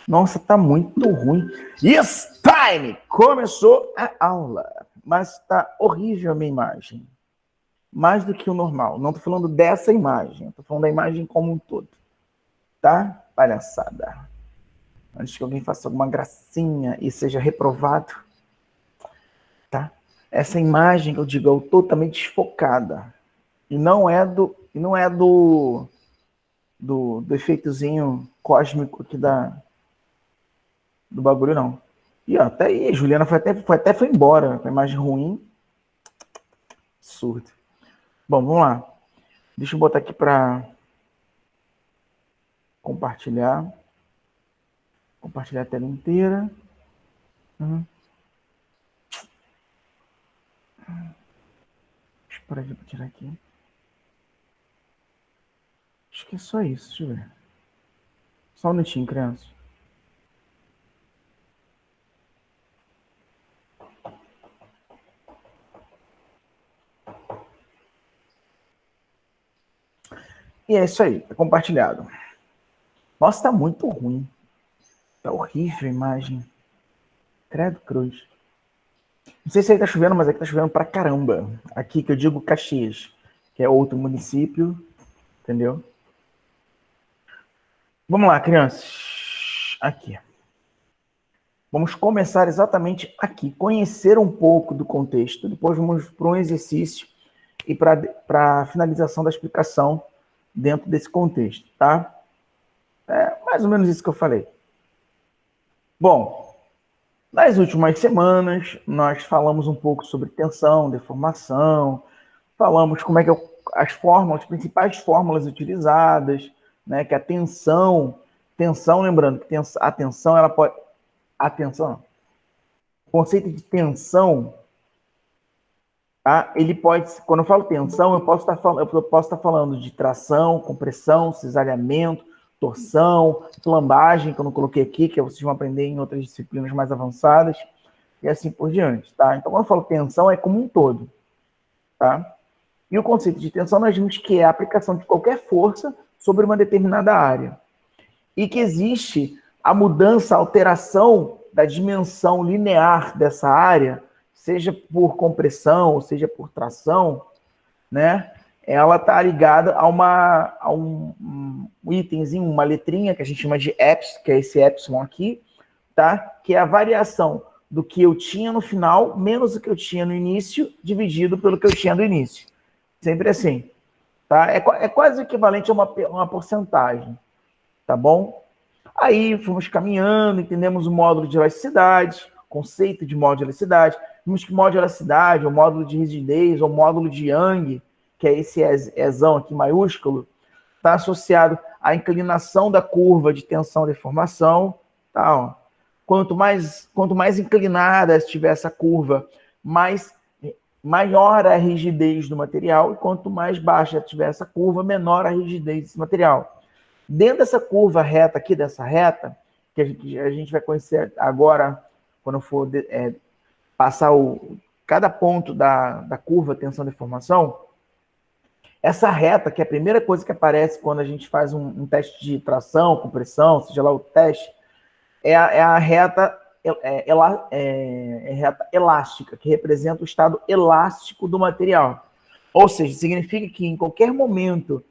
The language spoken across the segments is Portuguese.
Nossa, tá muito ruim. Yes, time! Começou a aula, mas tá horrível a minha imagem. Mais do que o normal. Não tô falando dessa imagem, tô falando da imagem como um todo. Tá? Palhaçada. Antes que alguém faça alguma gracinha e seja reprovado. Tá? Essa imagem que eu digo é totalmente desfocada. E não é do efeitozinho cósmico aqui do bagulho, não. E ó, até aí, Juliana foi embora com a imagem ruim. Absurdo. Bom, vamos lá. Deixa eu botar aqui para compartilhar. Compartilhar a tela inteira. Deixa eu parar de tirar aqui. Acho que é só isso, deixa eu ver. Só um minutinho, criança. E é isso aí, tá compartilhado. Nossa, tá muito ruim. Tá horrível a imagem. Credo cruz. Não sei se aí tá chovendo, mas aqui tá chovendo pra caramba. Aqui que eu digo Caxias, que é outro município, entendeu? Vamos lá, crianças. Aqui. Vamos começar exatamente aqui. Conhecer um pouco do contexto. Depois vamos para um exercício e para a finalização da explicação dentro desse contexto, tá? É mais ou menos isso que eu falei. Bom, nas últimas semanas, nós falamos um pouco sobre tensão, deformação, falamos como é que as principais fórmulas utilizadas, né? Que a tensão, lembrando que a tensão, ela pode... Atenção, o conceito de tensão, tá? Ele pode, quando eu falo tensão, eu posso estar falando de tração, compressão, cisalhamento, torção, flambagem, que eu não coloquei aqui, que vocês vão aprender em outras disciplinas mais avançadas, e assim por diante, tá? Então, quando eu falo tensão, é como um todo, tá? E o conceito de tensão, nós vimos que é a aplicação de qualquer força sobre uma determinada área. E que existe a mudança, a alteração da dimensão linear dessa área, seja por compressão, ou seja por tração, né? Ela está ligada a um itemzinho, uma letrinha que a gente chama de epsilon, que é esse epsilon aqui, tá? Que é a variação do que eu tinha no final, menos o que eu tinha no início, dividido pelo que eu tinha no início. Sempre assim, tá? É quase equivalente a uma porcentagem, tá bom? Aí fomos caminhando, entendemos o módulo de elasticidade, conceito de módulo de elasticidade, vimos que módulo de elasticidade, o módulo de rigidez, ou módulo de Young, que é esse Ezão aqui maiúsculo, está associado à inclinação da curva de tensão e deformação. Tá, ó. Quanto mais inclinada estiver essa curva, maior a rigidez do material, e quanto mais baixa estiver essa curva, menor a rigidez desse material. Dentro dessa curva reta aqui, dessa reta, que a gente vai conhecer agora, quando for passar cada ponto da curva tensão e deformação, essa reta, que é a primeira coisa que aparece quando a gente faz um teste de tração, compressão, seja lá o teste, é a reta, reta elástica, que representa o estado elástico do material. Ou seja, significa que em qualquer momento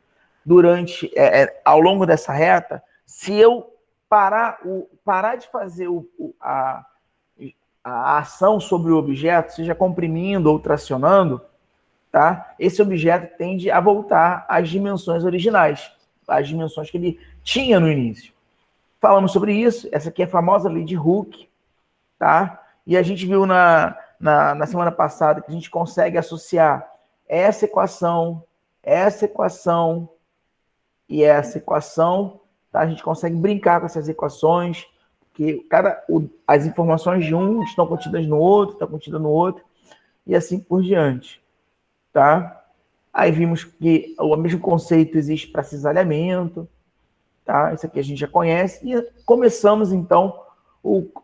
ao longo dessa reta, se eu parar de fazer a ação sobre o objeto, seja comprimindo ou tracionando, tá? Esse objeto tende a voltar às dimensões originais, às dimensões que ele tinha no início. Falamos sobre isso, essa aqui é a famosa lei de Hooke, tá? E a gente viu na semana passada que a gente consegue associar essa equação e essa equação, tá? A gente consegue brincar com essas equações, porque as informações de um estão contidas no outro, estão contidas no outro, e assim por diante, tá? Aí vimos que o mesmo conceito existe para cisalhamento, tá? Isso aqui a gente já conhece, e começamos, então,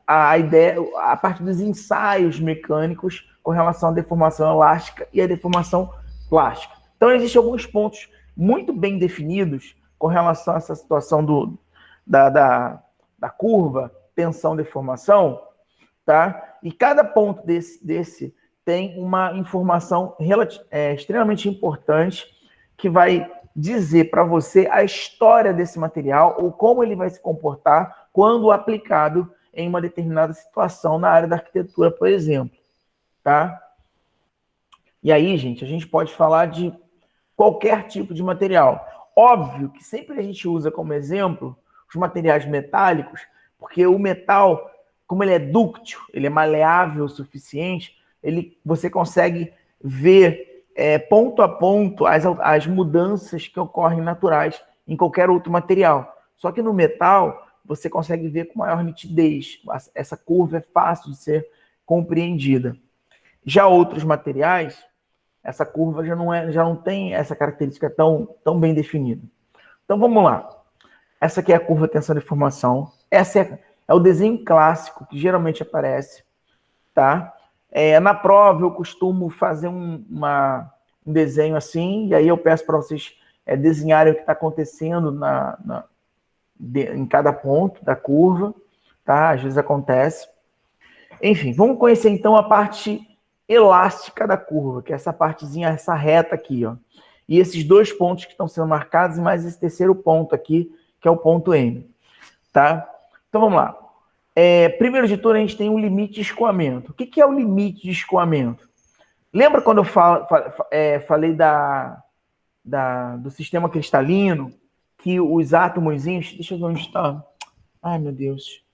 a ideia, a partir dos ensaios mecânicos com relação à deformação elástica e à deformação plástica. Então, existem alguns pontos muito bem definidos com relação a essa situação da curva, tensão, deformação, tá? E cada ponto desse tem uma informação extremamente importante que vai dizer para você a história desse material ou como ele vai se comportar quando aplicado em uma determinada situação na área da arquitetura, por exemplo, tá? E aí, gente, a gente pode falar de qualquer tipo de material. Óbvio que sempre a gente usa como exemplo os materiais metálicos, porque o metal, como ele é dúctil, ele é maleável o suficiente, você consegue ver ponto a ponto as mudanças que ocorrem naturais em qualquer outro material. Só que no metal, você consegue ver com maior nitidez. Essa curva é fácil de ser compreendida. Já outros materiais, essa curva já não tem essa característica tão bem definida. Então vamos lá. Essa aqui é a curva tensão de deformação. Essa é o desenho clássico que geralmente aparece, tá? Na prova eu costumo fazer um desenho assim, e aí eu peço para vocês desenharem o que está acontecendo em cada ponto da curva, tá? Às vezes acontece. Enfim, vamos conhecer então a parte elástica da curva, que é essa partezinha, essa reta aqui, ó. E esses dois pontos que estão sendo marcados, e mais esse terceiro ponto aqui, que é o ponto M, tá? Então vamos lá. Primeiro de tudo, a gente tem um limite de escoamento. O que é o limite de escoamento? Lembra quando eu falei do sistema cristalino, que os átomozinhos... Deixa eu ver onde está. Ai, meu Deus.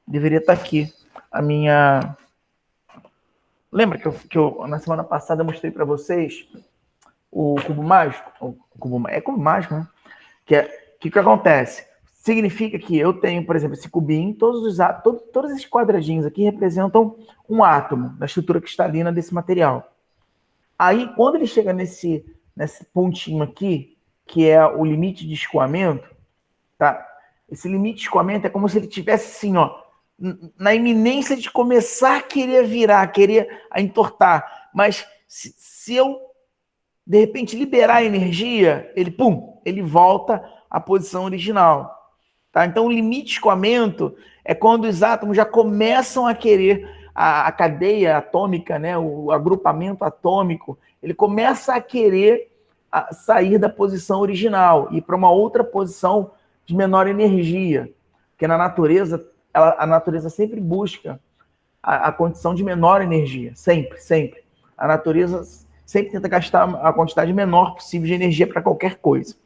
Deveria estar aqui. A minha... Lembra que eu na semana passada eu mostrei para vocês o cubo mágico? É cubo mágico, né? Que acontece? Significa que eu tenho, por exemplo, esse cubinho, todos esses quadradinhos aqui representam um átomo da estrutura cristalina desse material. Aí, quando ele chega nesse pontinho aqui, que é o limite de escoamento, tá? Esse limite de escoamento é como se ele tivesse assim, ó, na iminência de começar a querer virar, querer entortar. Mas se eu, de repente, liberar a energia, ele volta à posição original. Tá? Então, o limite de escoamento é quando os átomos já começam a querer, a cadeia atômica, né, o agrupamento atômico, ele começa a querer sair da posição original e ir para uma outra posição de menor energia. Porque na natureza, a natureza sempre busca a condição de menor energia. Sempre, sempre. A natureza sempre tenta gastar a quantidade menor possível de energia para qualquer coisa.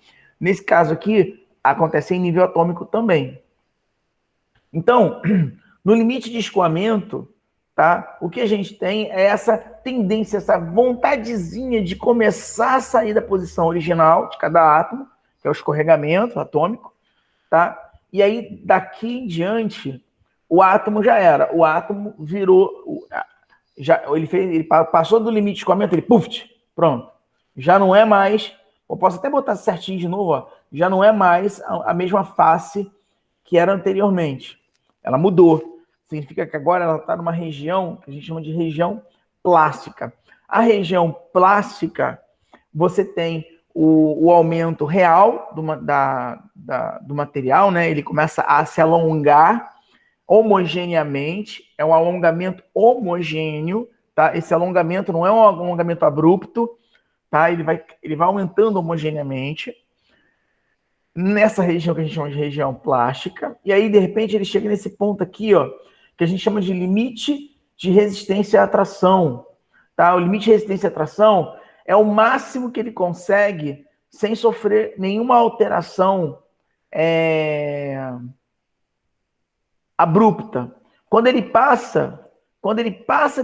Nesse caso aqui, acontece em nível atômico também. Então, no limite de escoamento, tá, o que a gente tem é essa tendência, essa vontadezinha de começar a sair da posição original de cada átomo, que é o escorregamento atômico, tá? E aí, daqui em diante, o átomo já era. O átomo virou... ele passou do limite de escoamento, pronto. Já não é mais... Eu posso até botar certinho de novo, ó, já não é mais a mesma face que era anteriormente. Ela mudou. Significa que agora ela está numa região que a gente chama de região plástica. A região plástica, você tem o aumento real do material, né? Ele começa a se alongar homogeneamente, é um alongamento homogêneo, tá? Esse alongamento não é um alongamento abrupto, tá? Ele vai aumentando homogeneamente nessa região que a gente chama de região plástica, e aí, de repente, ele chega nesse ponto aqui, ó, que a gente chama de limite de resistência à atração, tá? O limite de resistência à atração é o máximo que ele consegue sem sofrer nenhuma alteração abrupta. Quando ele passa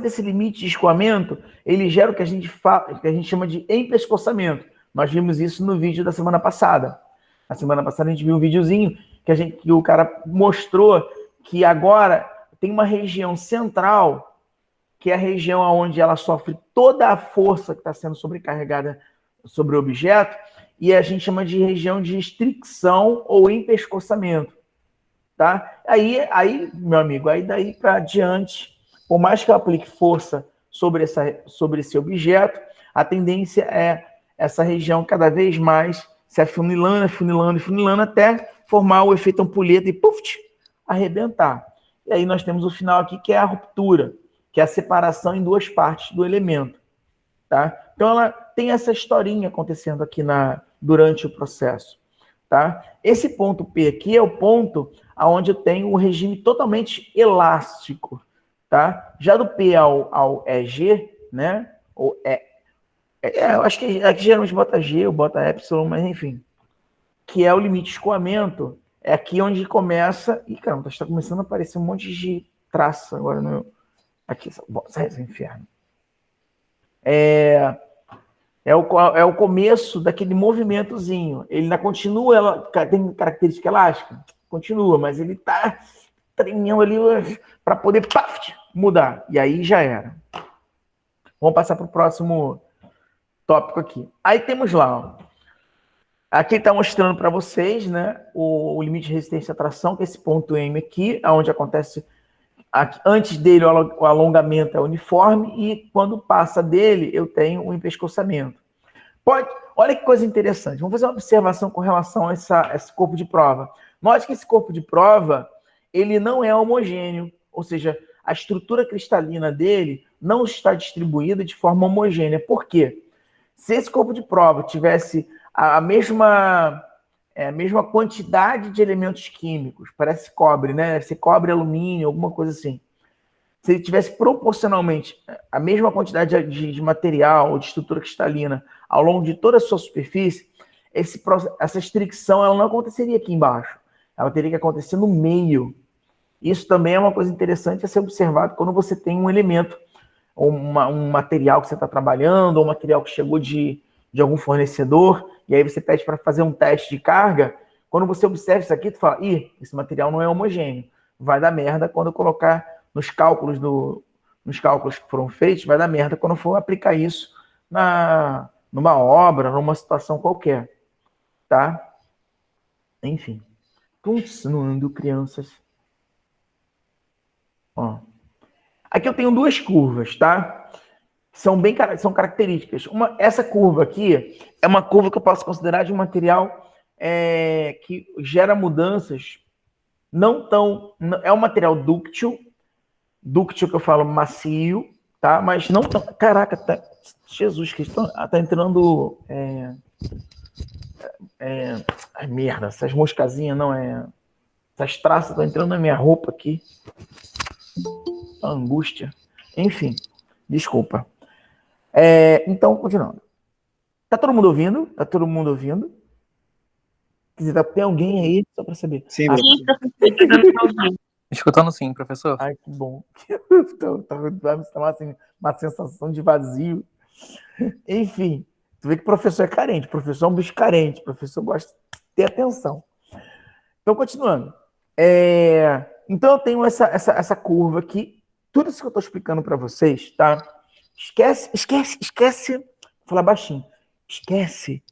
desse limite de escoamento, ele gera o que a gente chama de empescoçamento. Nós vimos isso no vídeo da semana passada. Na semana passada a gente viu um videozinho que o cara mostrou que agora tem uma região central, que é a região onde ela sofre toda a força que está sendo sobrecarregada sobre o objeto, e a gente chama de região de restrição ou empescoçamento. Tá? Aí, meu amigo, aí daí para diante, por mais que eu aplique força sobre esse objeto, a tendência é essa região cada vez mais se afunilando, afunilando, afunilando, até formar o efeito ampulheta e arrebentar. E aí nós temos o final aqui, que é a ruptura, que é a separação em duas partes do elemento. Tá? Então ela tem essa historinha acontecendo aqui durante o processo. Tá? Esse ponto P aqui é o ponto onde eu tenho o regime totalmente elástico. Tá? Já do P ao EG, né? Ou eu acho que aqui geralmente bota G ou bota Epsilon, mas enfim. Que é o limite de escoamento, é aqui onde começa. Ih, caramba, está começando a aparecer um monte de traço agora no. Aqui, sai esse inferno. É o começo daquele movimentozinho. Ele ainda continua, tem característica elástica? Continua, mas ele está tremendo ali para poder mudar. E aí já era. Vamos passar para o próximo tópico aqui. Aí temos lá, ó. Aqui está mostrando para vocês, né, o limite de resistência à tração, que é esse ponto M aqui, onde acontece. Aqui, antes dele, o alongamento é uniforme, e quando passa dele, eu tenho o empescoçamento. Olha que coisa interessante. Vamos fazer uma observação com relação a esse corpo de prova. Note que esse corpo de prova, ele não é homogêneo, ou seja, a estrutura cristalina dele não está distribuída de forma homogênea. Por quê? Se esse corpo de prova tivesse a mesma quantidade de elementos químicos, parece cobre, né? Deve ser cobre, alumínio, alguma coisa assim. Se ele tivesse proporcionalmente a mesma quantidade de material ou de estrutura cristalina ao longo de toda a sua superfície, essa estricção ela não aconteceria aqui embaixo. Ela teria que acontecer no meio. Isso também é uma coisa interessante a ser observado quando você tem um elemento, ou um material que você está trabalhando, ou um material que chegou de algum fornecedor, e aí você pede para fazer um teste de carga. Quando você observa isso aqui, tu fala, esse material não é homogêneo. Vai dar merda quando eu colocar nos cálculos que foram feitos, vai dar merda quando eu for aplicar isso numa obra, numa situação qualquer. Tá? Enfim. Continuando, crianças. Ó. Aqui eu tenho duas curvas, tá? São características. Essa curva aqui é uma curva que eu posso considerar de um material que gera mudanças não tão... É um material dúctil que eu falo macio, tá? Mas não tão... Caraca, Jesus Cristo, tá entrando... Ai, merda, essas moscazinhas não é... Essas traças estão entrando na minha roupa aqui. Angústia. Enfim, desculpa. Então, continuando. Tá todo mundo ouvindo? Tá todo mundo ouvindo? Quer dizer, tem alguém aí, só para saber? Sim, Escutando sim, professor. Ai, que bom. Tá assim, uma sensação de vazio. Enfim, tu vê que o professor é carente. O professor é um bicho carente. O professor gosta de ter atenção. Então, continuando. Então, eu tenho essa curva aqui. Tudo isso que eu estou explicando para vocês, tá? Esquece. Vou falar baixinho. Esquece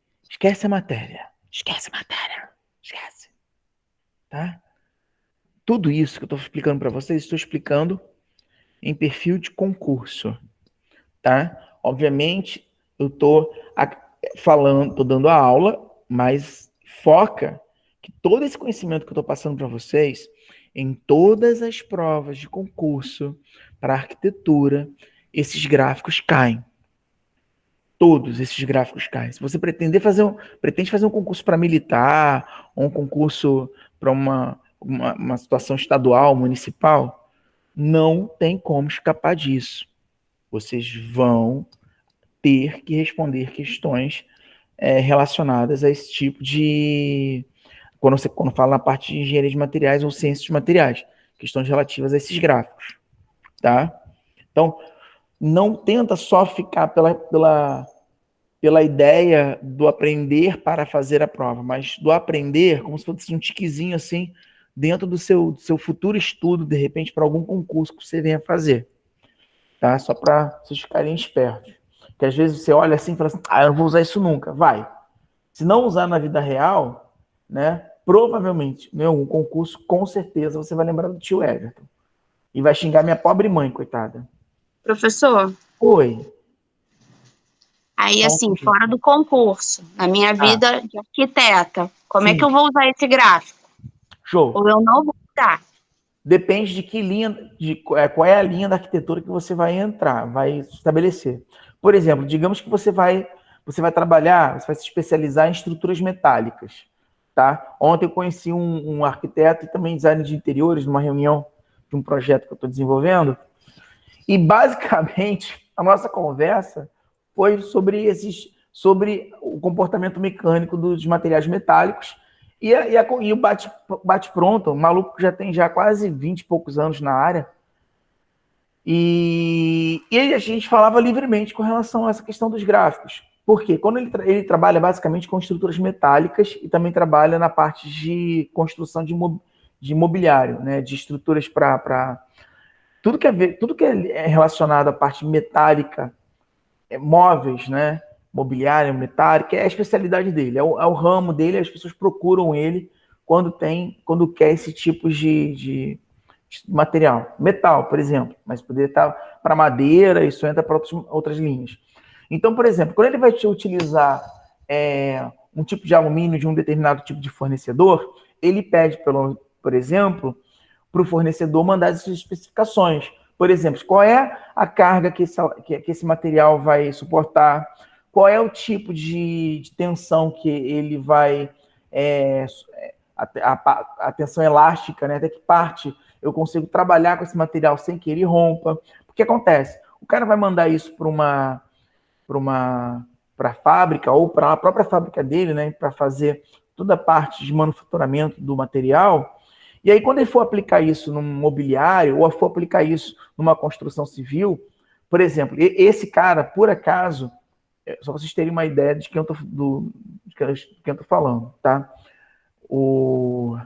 a matéria. Esquece. Tá? Tudo isso que eu estou explicando para vocês, estou explicando em perfil de concurso. Tá? Obviamente, eu estou falando, estou dando a aula, mas foca que todo esse conhecimento que eu estou passando para vocês, em todas as provas de concurso para arquitetura, esses gráficos caem. Todos esses gráficos caem. Se você pretende fazer um concurso para militar, ou um concurso para uma situação estadual, municipal, não tem como escapar disso. Vocês vão ter que responder questões relacionadas a esse tipo de... Quando fala na parte de engenharia de materiais ou ciências de materiais, questões relativas a esses gráficos. Tá? Então, não tenta só ficar pela ideia do aprender para fazer a prova, mas do aprender como se fosse um tiquezinho assim, dentro do seu futuro estudo, de repente, para algum concurso que você venha fazer. Tá? Só para vocês ficarem espertos. Porque às vezes você olha assim e fala assim, eu não vou usar isso nunca. Vai. Se não usar na vida real, né, provavelmente, em algum concurso, com certeza, você vai lembrar do tio Everton. E vai xingar minha pobre mãe, coitada. Professor? Oi. Aí, assim, fora do concurso, na minha vida de arquiteta, como Sim. é que eu vou usar esse gráfico? Show. Ou eu não vou usar? depende de que linha, qual é a linha da arquitetura que você vai entrar, vai estabelecer. Por exemplo, digamos que você vai trabalhar, você vai se especializar em estruturas metálicas, tá? Ontem eu conheci um arquiteto e também designer de interiores numa reunião de um projeto que eu estou desenvolvendo, e basicamente a nossa conversa foi sobre o comportamento mecânico dos materiais metálicos e o bate-pronto, o maluco já tem quase 20 e poucos anos na área, e a gente falava livremente com relação a essa questão dos gráficos. Por quê? Quando ele trabalha basicamente com estruturas metálicas e também trabalha na parte de construção de imobiliário, né, de estruturas para tudo que é relacionado à parte metálica, móveis, né, mobiliário, metálica, é a especialidade dele, é o ramo dele, as pessoas procuram ele quando quer esse tipo de material. Metal, por exemplo, mas poderia estar para madeira, isso entra para outras linhas. Então, por exemplo, quando ele vai te utilizar um tipo de alumínio de um determinado tipo de fornecedor, ele pede, por exemplo, para o fornecedor mandar essas especificações. Por exemplo, qual é a carga que esse material vai suportar, qual é o tipo de tensão que ele vai... a tensão elástica, né? Até que parte eu consigo trabalhar com esse material sem que ele rompa. O que acontece? O cara vai mandar isso para a fábrica ou para a própria fábrica dele, né? Para fazer toda a parte de manufaturamento do material. E aí, quando ele for aplicar isso num mobiliário ou for aplicar isso numa construção civil, por exemplo, esse cara, por acaso, só para vocês terem uma ideia de quem eu tô falando, tá? O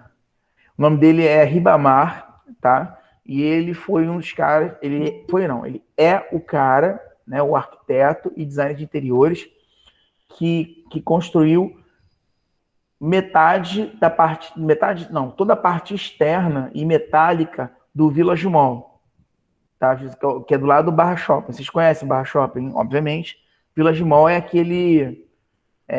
nome dele é Ribamar, tá? E ele foi um dos caras, ele é o cara, né, o arquiteto e designer de interiores que construiu toda a parte externa e metálica do Village Mall, tá? Que é do lado do Barra Shopping. Vocês conhecem o Barra Shopping, obviamente. Village Mall é aquele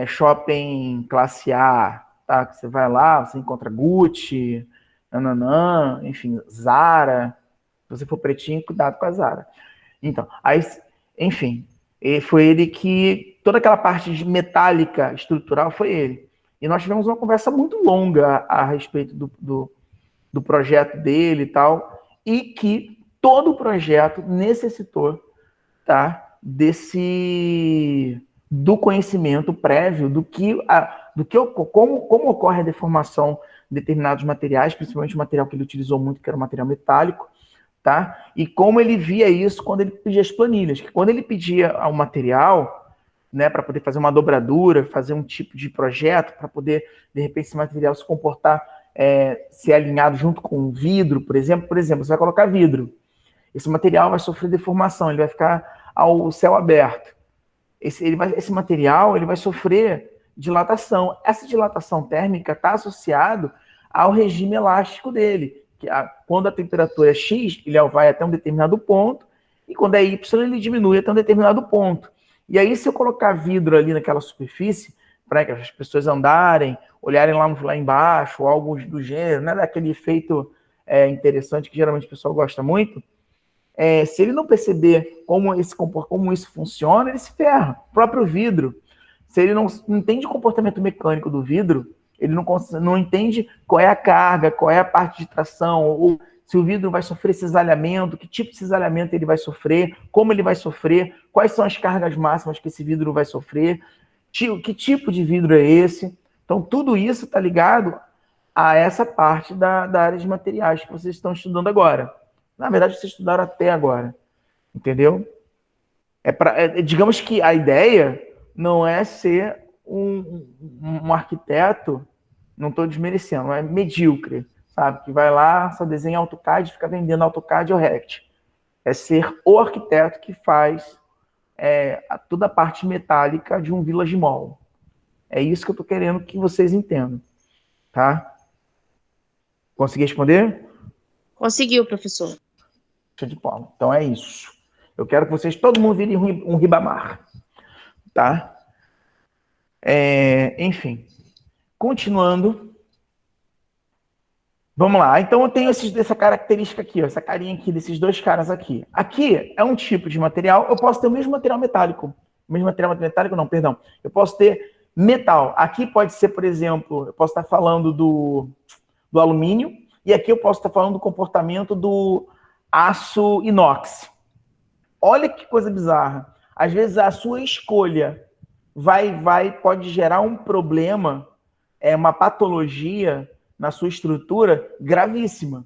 shopping classe A, tá? Que você vai lá, você encontra Gucci, nananã, enfim, Zara. Se você for pretinho, cuidado com a Zara. Então, aí, enfim, foi ele que... Toda aquela parte de metálica estrutural foi ele. E nós tivemos uma conversa muito longa a respeito do projeto dele e tal, e que todo o projeto necessitou, tá, do conhecimento prévio como ocorre a deformação de determinados materiais, principalmente o material que ele utilizou muito, que era o material metálico, tá? E como ele via isso quando ele pedia as planilhas, que quando ele pedia o material, né, para poder fazer uma dobradura, fazer um tipo de projeto, para poder, de repente, esse material se comportar, ser alinhado junto com o vidro, por exemplo, você vai colocar vidro. Esse material vai sofrer deformação, ele vai ficar ao céu aberto. Esse material ele vai sofrer dilatação. Essa dilatação térmica está associado ao regime elástico dele. Quando a temperatura é X, ele vai até um determinado ponto, e quando é Y, ele diminui até um determinado ponto. E aí, se eu colocar vidro ali naquela superfície, para que as pessoas andarem, olharem lá embaixo, ou algo do gênero, né, daquele efeito interessante que geralmente o pessoal gosta muito, se ele não perceber como isso funciona, ele se ferra. O próprio vidro, se ele não entende o comportamento mecânico do vidro, ele não entende qual é a carga, qual é a parte de tração, ou se o vidro vai sofrer cisalhamento, que tipo de cisalhamento ele vai sofrer, como ele vai sofrer, quais são as cargas máximas que esse vidro vai sofrer, que tipo de vidro é esse. Então, tudo isso está ligado a essa parte da área de materiais que vocês estão estudando agora. Na verdade, vocês estudaram até agora, entendeu? Digamos que a ideia não é ser um arquiteto, não estou desmerecendo, é medíocre, sabe? Que vai lá, só desenha AutoCAD e fica vendendo AutoCAD ou Revit. É ser o arquiteto que faz toda a parte metálica de um Village Mall. É isso que eu estou querendo que vocês entendam, tá? Consegui responder? Conseguiu, professor. Show de bola. Então é isso. Eu quero que vocês, todo mundo, virem um Ribamar, tá? Enfim, continuando. Vamos lá. Então eu tenho essa característica aqui, ó, essa carinha aqui desses dois caras aqui. Aqui é um tipo de material. Eu posso ter o mesmo material metálico. O mesmo material metálico, não, perdão. Eu posso ter metal. Aqui pode ser, por exemplo, eu posso estar falando do alumínio, e aqui eu posso estar falando do comportamento do aço inox. Olha que coisa bizarra. Às vezes a sua escolha pode gerar um problema, uma patologia na sua estrutura gravíssima.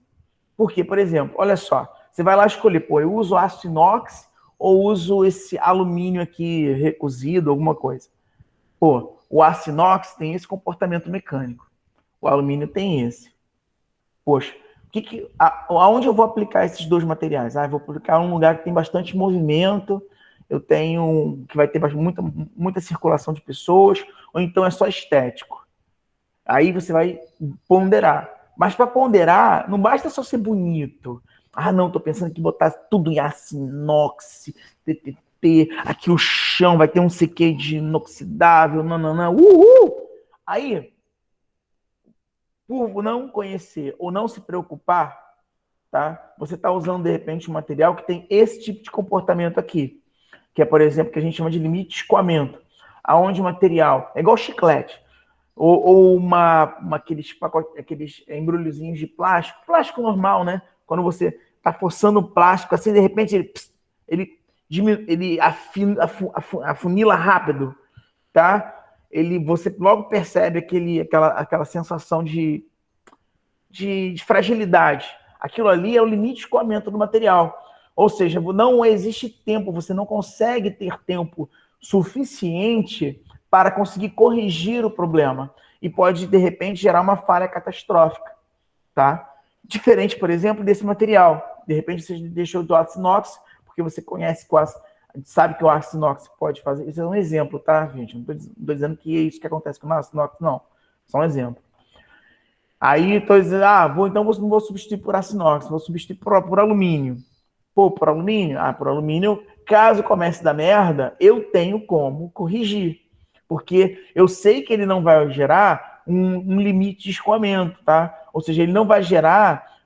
Porque, por exemplo, olha só, você vai lá escolher, pô, eu uso aço inox ou uso esse alumínio aqui recozido, alguma coisa. Pô, o aço inox tem esse comportamento mecânico, o alumínio tem esse. Poxa, aonde eu vou aplicar esses dois materiais? Eu vou aplicar em um lugar que tem bastante movimento, que vai ter muita circulação de pessoas, ou então é só estético. Aí você vai ponderar. Mas para ponderar, não basta só ser bonito. Não, tô pensando que botar tudo em aço inox, TTT, aqui o chão vai ter um CQ de inoxidável, não. Aí, por não conhecer ou não se preocupar, tá? Você está usando, de repente, um material que tem esse tipo de comportamento aqui, que é, por exemplo, que a gente chama de limite de escoamento, aonde o material é igual chiclete, ou aqueles embrulhozinhos de plástico normal, né? Quando você está forçando o plástico, assim, de repente ele afunila rápido, tá? Você logo percebe aquela sensação de fragilidade. Aquilo ali é o limite de escoamento do material. Ou seja, não existe tempo, você não consegue ter tempo suficiente para conseguir corrigir o problema. E pode, de repente, gerar uma falha catastrófica. Tá? Diferente, por exemplo, desse material. De repente, você deixou do aço inox, porque você sabe que o aço inox pode fazer. Isso é um exemplo, tá, gente? Não estou dizendo que é isso que acontece com o aço inox, não. Só um exemplo. Aí estou dizendo, então não vou substituir por aço inox, vou substituir por alumínio. Pô, por alumínio? Por alumínio, caso comece a dar merda, eu tenho como corrigir. Porque eu sei que ele não vai gerar um limite de escoamento, tá? Ou seja, ele não vai gerar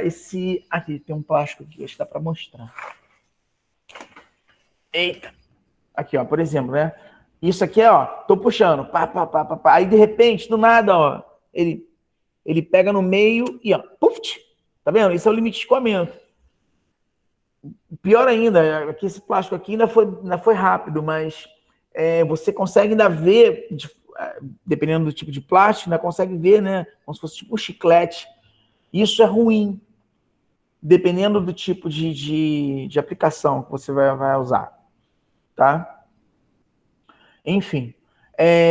esse... Aqui, tem um plástico aqui, acho que dá para mostrar. Eita! Aqui, ó, por exemplo, né? Isso aqui, ó, tô puxando, pá. Aí, de repente, do nada, ó, ele pega no meio e, ó, puf, tá vendo? Esse é o limite de escoamento. Pior ainda, aqui esse plástico aqui ainda foi rápido, mas você consegue ainda ver, dependendo do tipo de plástico, ainda consegue ver, né? Como se fosse tipo um chiclete. Isso é ruim, dependendo do tipo de aplicação que você vai usar, tá? Enfim,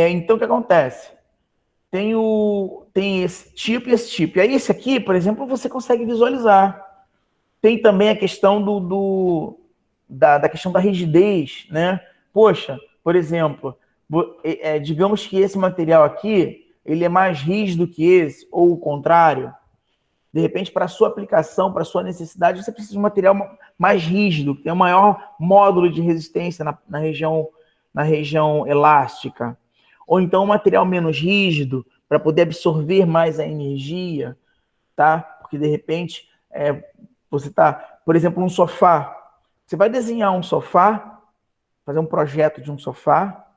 então o que acontece? Tem esse tipo e esse tipo. E aí esse aqui, por exemplo, você consegue visualizar. Tem também a questão da questão da rigidez, né? Poxa, por exemplo, digamos que esse material aqui, ele é mais rígido que esse, ou o contrário. De repente, para a sua aplicação, para a sua necessidade, você precisa de um material mais rígido, que tem um maior módulo de resistência na região elástica. Ou então um material menos rígido, para poder absorver mais a energia, tá? Porque, de repente, você está, por exemplo, um sofá. Você vai desenhar um sofá, fazer um projeto de um sofá,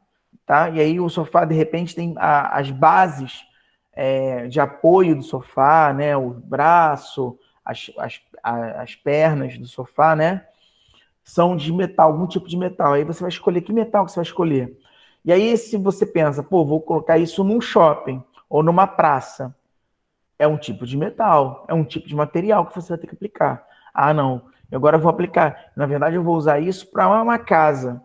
tá? E aí o sofá, de repente, tem as bases de apoio do sofá, né? O braço, as pernas do sofá, né? São de metal, algum tipo de metal. Aí você vai escolher que metal que você vai escolher. E aí, se você pensa, vou colocar isso num shopping ou numa praça, é um tipo de metal, é um tipo de material que você vai ter que aplicar. Não, eu agora vou aplicar. Na verdade, eu vou usar isso para uma casa.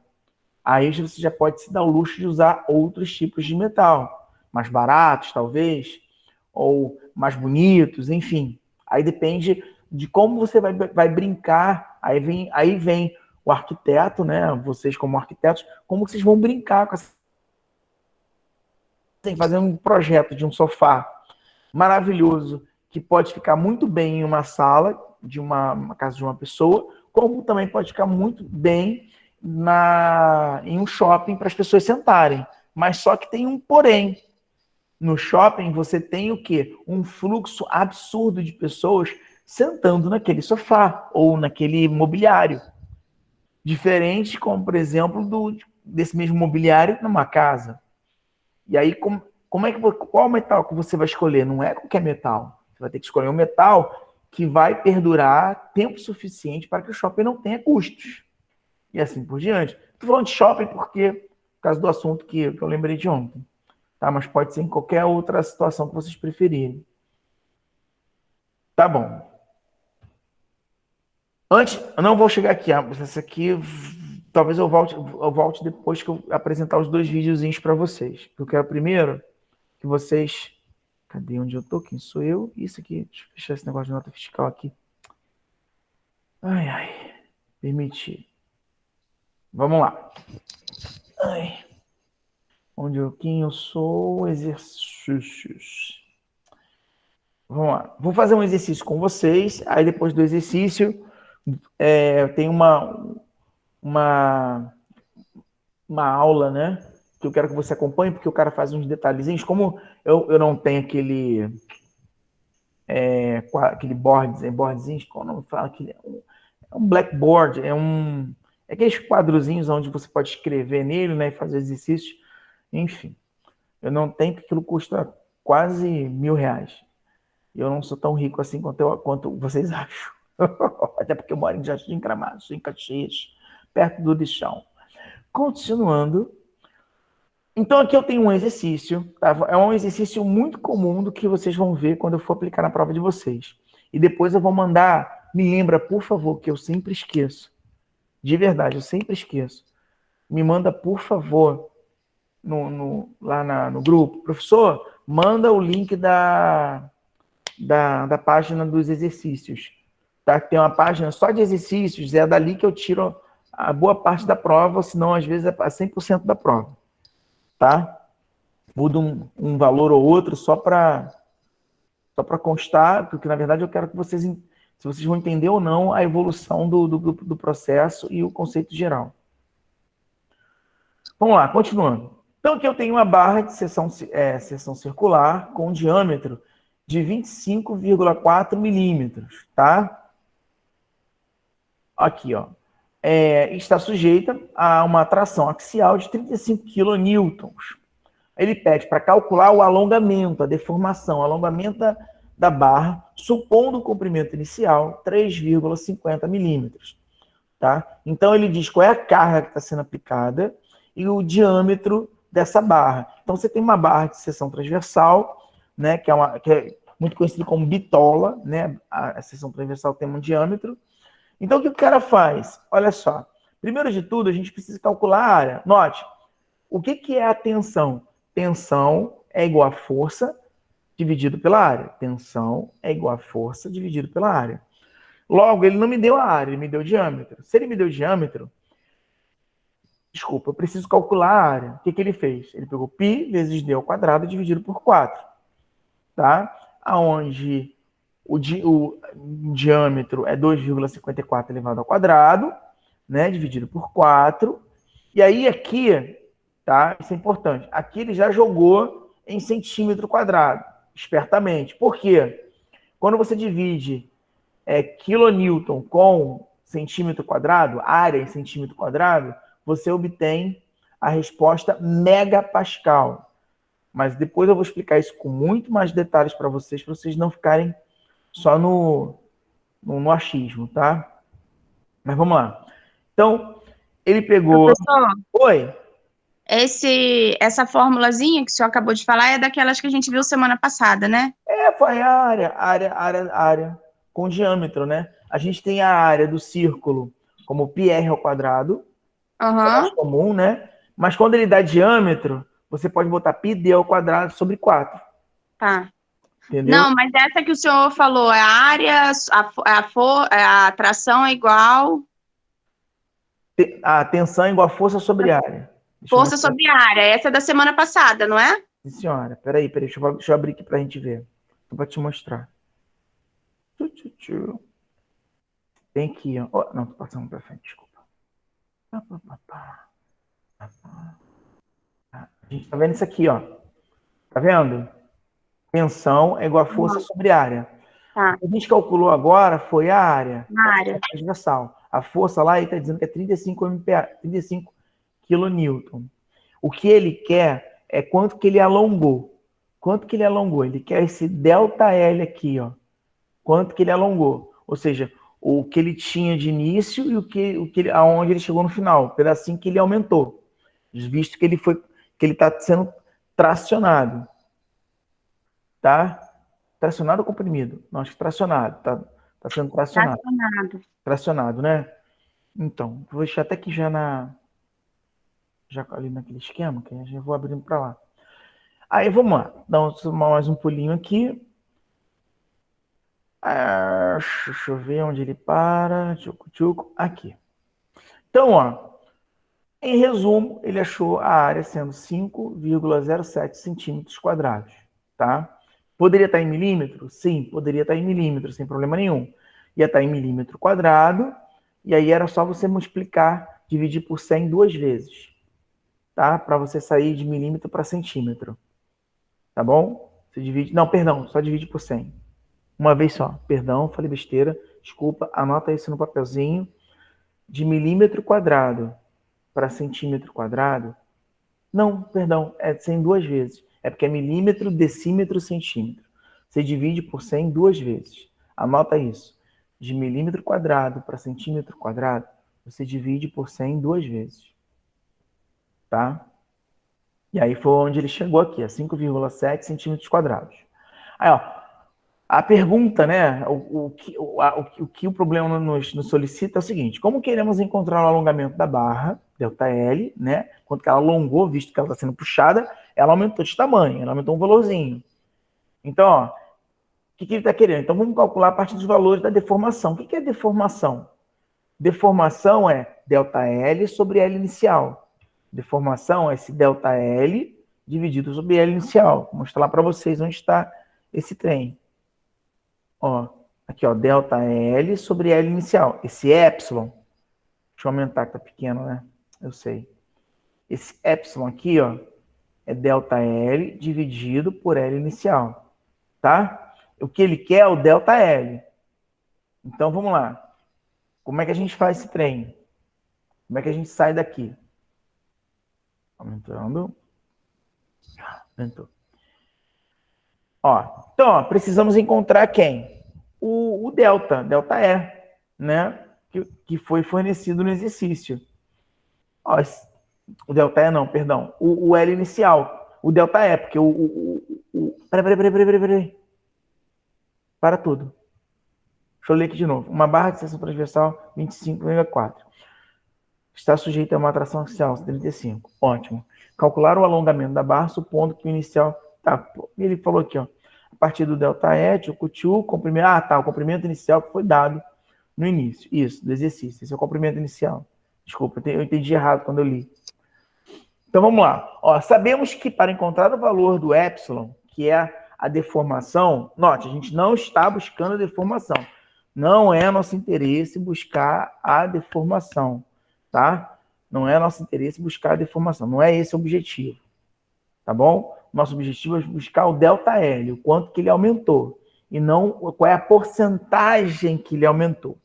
Aí você já pode se dar o luxo de usar outros tipos de metal, mais baratos, talvez, ou mais bonitos, enfim. Aí depende de como você vai brincar. Aí vem o arquiteto, né? Vocês como arquitetos, como vocês vão brincar com essa... Tem que fazer um projeto de um sofá maravilhoso, que pode ficar muito bem em uma sala de uma casa de uma pessoa, como também pode ficar muito bem em um shopping para as pessoas sentarem. Mas só que tem um porém. No shopping, você tem o quê? Um fluxo absurdo de pessoas sentando naquele sofá ou naquele mobiliário. Diferente, como, por exemplo, desse mesmo mobiliário numa casa. E aí, como é que, qual metal que você vai escolher? Não é qualquer metal. Você vai ter que escolher um metal que vai perdurar tempo suficiente para que o shopping não tenha custos. E assim por diante. Estou falando de shopping porque, por causa do assunto que eu lembrei de ontem. Tá? Mas pode ser em qualquer outra situação que vocês preferirem. Tá bom. Antes, eu não vou chegar aqui. Essa aqui, talvez eu volte depois que eu apresentar os dois videozinhos para vocês. Eu quero primeiro que vocês... Cadê onde eu tô? Quem sou eu? Isso aqui, deixa eu fechar esse negócio de nota fiscal aqui. Ai, ai. Permitir. Vamos lá. Ai. Quem eu sou? Exercícios. Vamos lá. Vou fazer um exercício com vocês. Aí depois do exercício, tem uma aula, né? Que eu quero que você acompanhe, porque o cara faz uns detalhezinhos. Como eu não tenho aquele boardzinho, como não fala? É um blackboard, é aqueles quadrozinhos onde você pode escrever nele, né? E fazer exercícios. Enfim, eu não tenho, porque aquilo custa quase R$ 1.000. Eu não sou tão rico assim quanto vocês acham. Até porque eu moro em Jardim Gramados, em Caxias, perto do lixão. Continuando. Então, aqui eu tenho um exercício. Tá? É um exercício muito comum do que vocês vão ver quando eu for aplicar na prova de vocês. E depois eu vou mandar. Me lembra, por favor, que eu sempre esqueço. De verdade, eu sempre esqueço. Me manda, por favor, lá no grupo. Professor, manda o link da página dos exercícios. Tá? Tem uma página só de exercícios, é dali que eu tiro a boa parte da prova, senão às vezes é 100% da prova. Tá? Muda um valor ou outro só para constar, porque na verdade eu quero que vocês, se vocês vão entender ou não a evolução do processo e o conceito geral. Vamos lá, continuando. Então aqui eu tenho uma barra de seção circular com um diâmetro de 25,4 milímetros, tá? Aqui, ó. Está sujeita a uma tração axial de 35 quilonewtons. Ele pede para calcular o alongamento, a deformação, o alongamento da barra, supondo o comprimento inicial 3,50 milímetros. Tá? Então, ele diz qual é a carga que está sendo aplicada e o diâmetro dessa barra. Então, você tem uma barra de seção transversal, né, que é muito conhecida como bitola, né? A seção transversal tem um diâmetro. Então, o que o cara faz? Olha só. Primeiro de tudo, a gente precisa calcular a área. Note, o que é a tensão? Tensão é igual a força dividido pela área. Tensão é igual a força dividido pela área. Logo, ele não me deu a área, ele me deu o diâmetro. Se ele me deu o diâmetro, desculpa, eu preciso calcular a área. O que ele fez? Ele pegou π vezes d ao quadrado dividido por 4. Tá? Onde o diâmetro é 2,54 elevado ao quadrado, né, dividido por 4. E aí aqui, tá? Isso é importante. Aqui ele já jogou em centímetro quadrado, espertamente. Por quê? Quando você divide quilonewton com centímetro quadrado, área em centímetro quadrado, você obtém a resposta megapascal. Mas depois eu vou explicar isso com muito mais detalhes para vocês não ficarem só no achismo, tá? Mas vamos lá. Então, ele pegou... Professor, Oi? essa formulazinha que o senhor acabou de falar é daquelas que a gente viu semana passada, né? Foi a área com diâmetro, né? A gente tem a área do círculo como πr ao quadrado, que é mais comum, né? Mas quando ele dá diâmetro, você pode botar πd ao quadrado sobre 4. Tá. Entendeu? Não, mas essa que o senhor falou, a área, a tração é igual... A tensão é igual a força sobre área. Força sobre a área. Essa é da semana passada, não é? Sim, senhora. Peraí. Deixa eu abrir aqui pra gente ver. Só pra te mostrar. Tem aqui, ó. Oh, não, tô passando pra frente, desculpa. A gente tá vendo isso aqui, ó. Tá vendo? Tensão é igual a força sobre área. Tá. O que a gente calculou agora foi a área. Na área. Transversal. A força lá, ele está dizendo que é 35 MPa, 35 kN. O que ele quer é quanto que ele alongou. Quanto que ele alongou? Ele quer esse ΔL aqui, ó. Quanto que ele alongou. Ou seja, o que ele tinha de início e aonde ele chegou no final. O pedacinho que ele aumentou. Visto que ele está sendo tracionado. Tá? Tracionado ou comprimido? Não, acho que tracionado. Tá sendo tracionado. Tracionado, né? Então, vou deixar até aqui já ali naquele esquema, que eu já vou abrindo para lá. Aí, vamos lá. Dá mais um pulinho aqui. Deixa eu ver onde ele para. Tchucu. Aqui. Então, ó. Em resumo, ele achou a área sendo 5,07 centímetros quadrados. Tá? Poderia estar em milímetro? Sim, poderia estar em milímetro, sem problema nenhum. Ia estar em milímetro quadrado, e aí era só você multiplicar, dividir por 100 duas vezes. Tá? Para você sair de milímetro para centímetro. Tá bom? Você divide... Não, perdão, só divide por 100. Uma vez só. Perdão, falei besteira. Desculpa, anota isso no papelzinho. De milímetro quadrado para centímetro quadrado. Não, perdão, é 100 duas vezes. É porque é milímetro, decímetro, centímetro. Você divide por 100 duas vezes. Anota isso. De milímetro quadrado para centímetro quadrado, você divide por 100 duas vezes. Tá? E aí foi onde ele chegou aqui, a 5,7 centímetros quadrados. Aí, ó, a pergunta, né, o que o problema nos solicita é o seguinte: como queremos encontrar o alongamento da barra, ΔL, né? Quanto que ela alongou, visto que ela está sendo puxada, ela aumentou de tamanho, ela aumentou um valorzinho. Então, ó, o que ele está querendo? Então, vamos calcular a partir dos valores da deformação. O que é deformação? Deformação é ΔL sobre L inicial. Deformação é esse ΔL dividido sobre L inicial. Vou mostrar lá para vocês onde está esse trem. Ó, aqui, ó, ΔL sobre L inicial. Esse epsilon, deixa eu aumentar que tá pequeno, né? Eu sei. Esse epsilon aqui, ó, é ΔL dividido por L inicial, tá? O que ele quer é o ΔL. Então, vamos lá. Como é que a gente faz esse trem? Como é que a gente sai daqui? Aumentando. Aumentou. Ó, então, ó, precisamos encontrar quem? O delta E, né? Que foi fornecido no exercício. Ó, o delta E não, perdão. O L inicial. O delta E, porque Peraí. Para tudo. Deixa eu ler aqui de novo. Uma barra de seção transversal 25,4. Está sujeita a uma atração axial 35. Ótimo. Calcular o alongamento da barra, supondo que o inicial... Tá, ele falou aqui, ó. A partir do delta E, tchucu, comprimento... Ah, tá, o comprimento inicial que foi dado no início. Isso, do exercício. Esse é o comprimento inicial. Desculpa, eu entendi errado quando eu li. Então, vamos lá. Ó, sabemos que para encontrar o valor do epsilon, que é a deformação... Note, a gente não está buscando a deformação. Não é nosso interesse buscar a deformação, tá? Não é nosso interesse buscar a deformação. Não é esse o objetivo, tá bom? Nosso objetivo é buscar o ΔL, o quanto que ele aumentou, e não qual é a porcentagem que ele aumentou.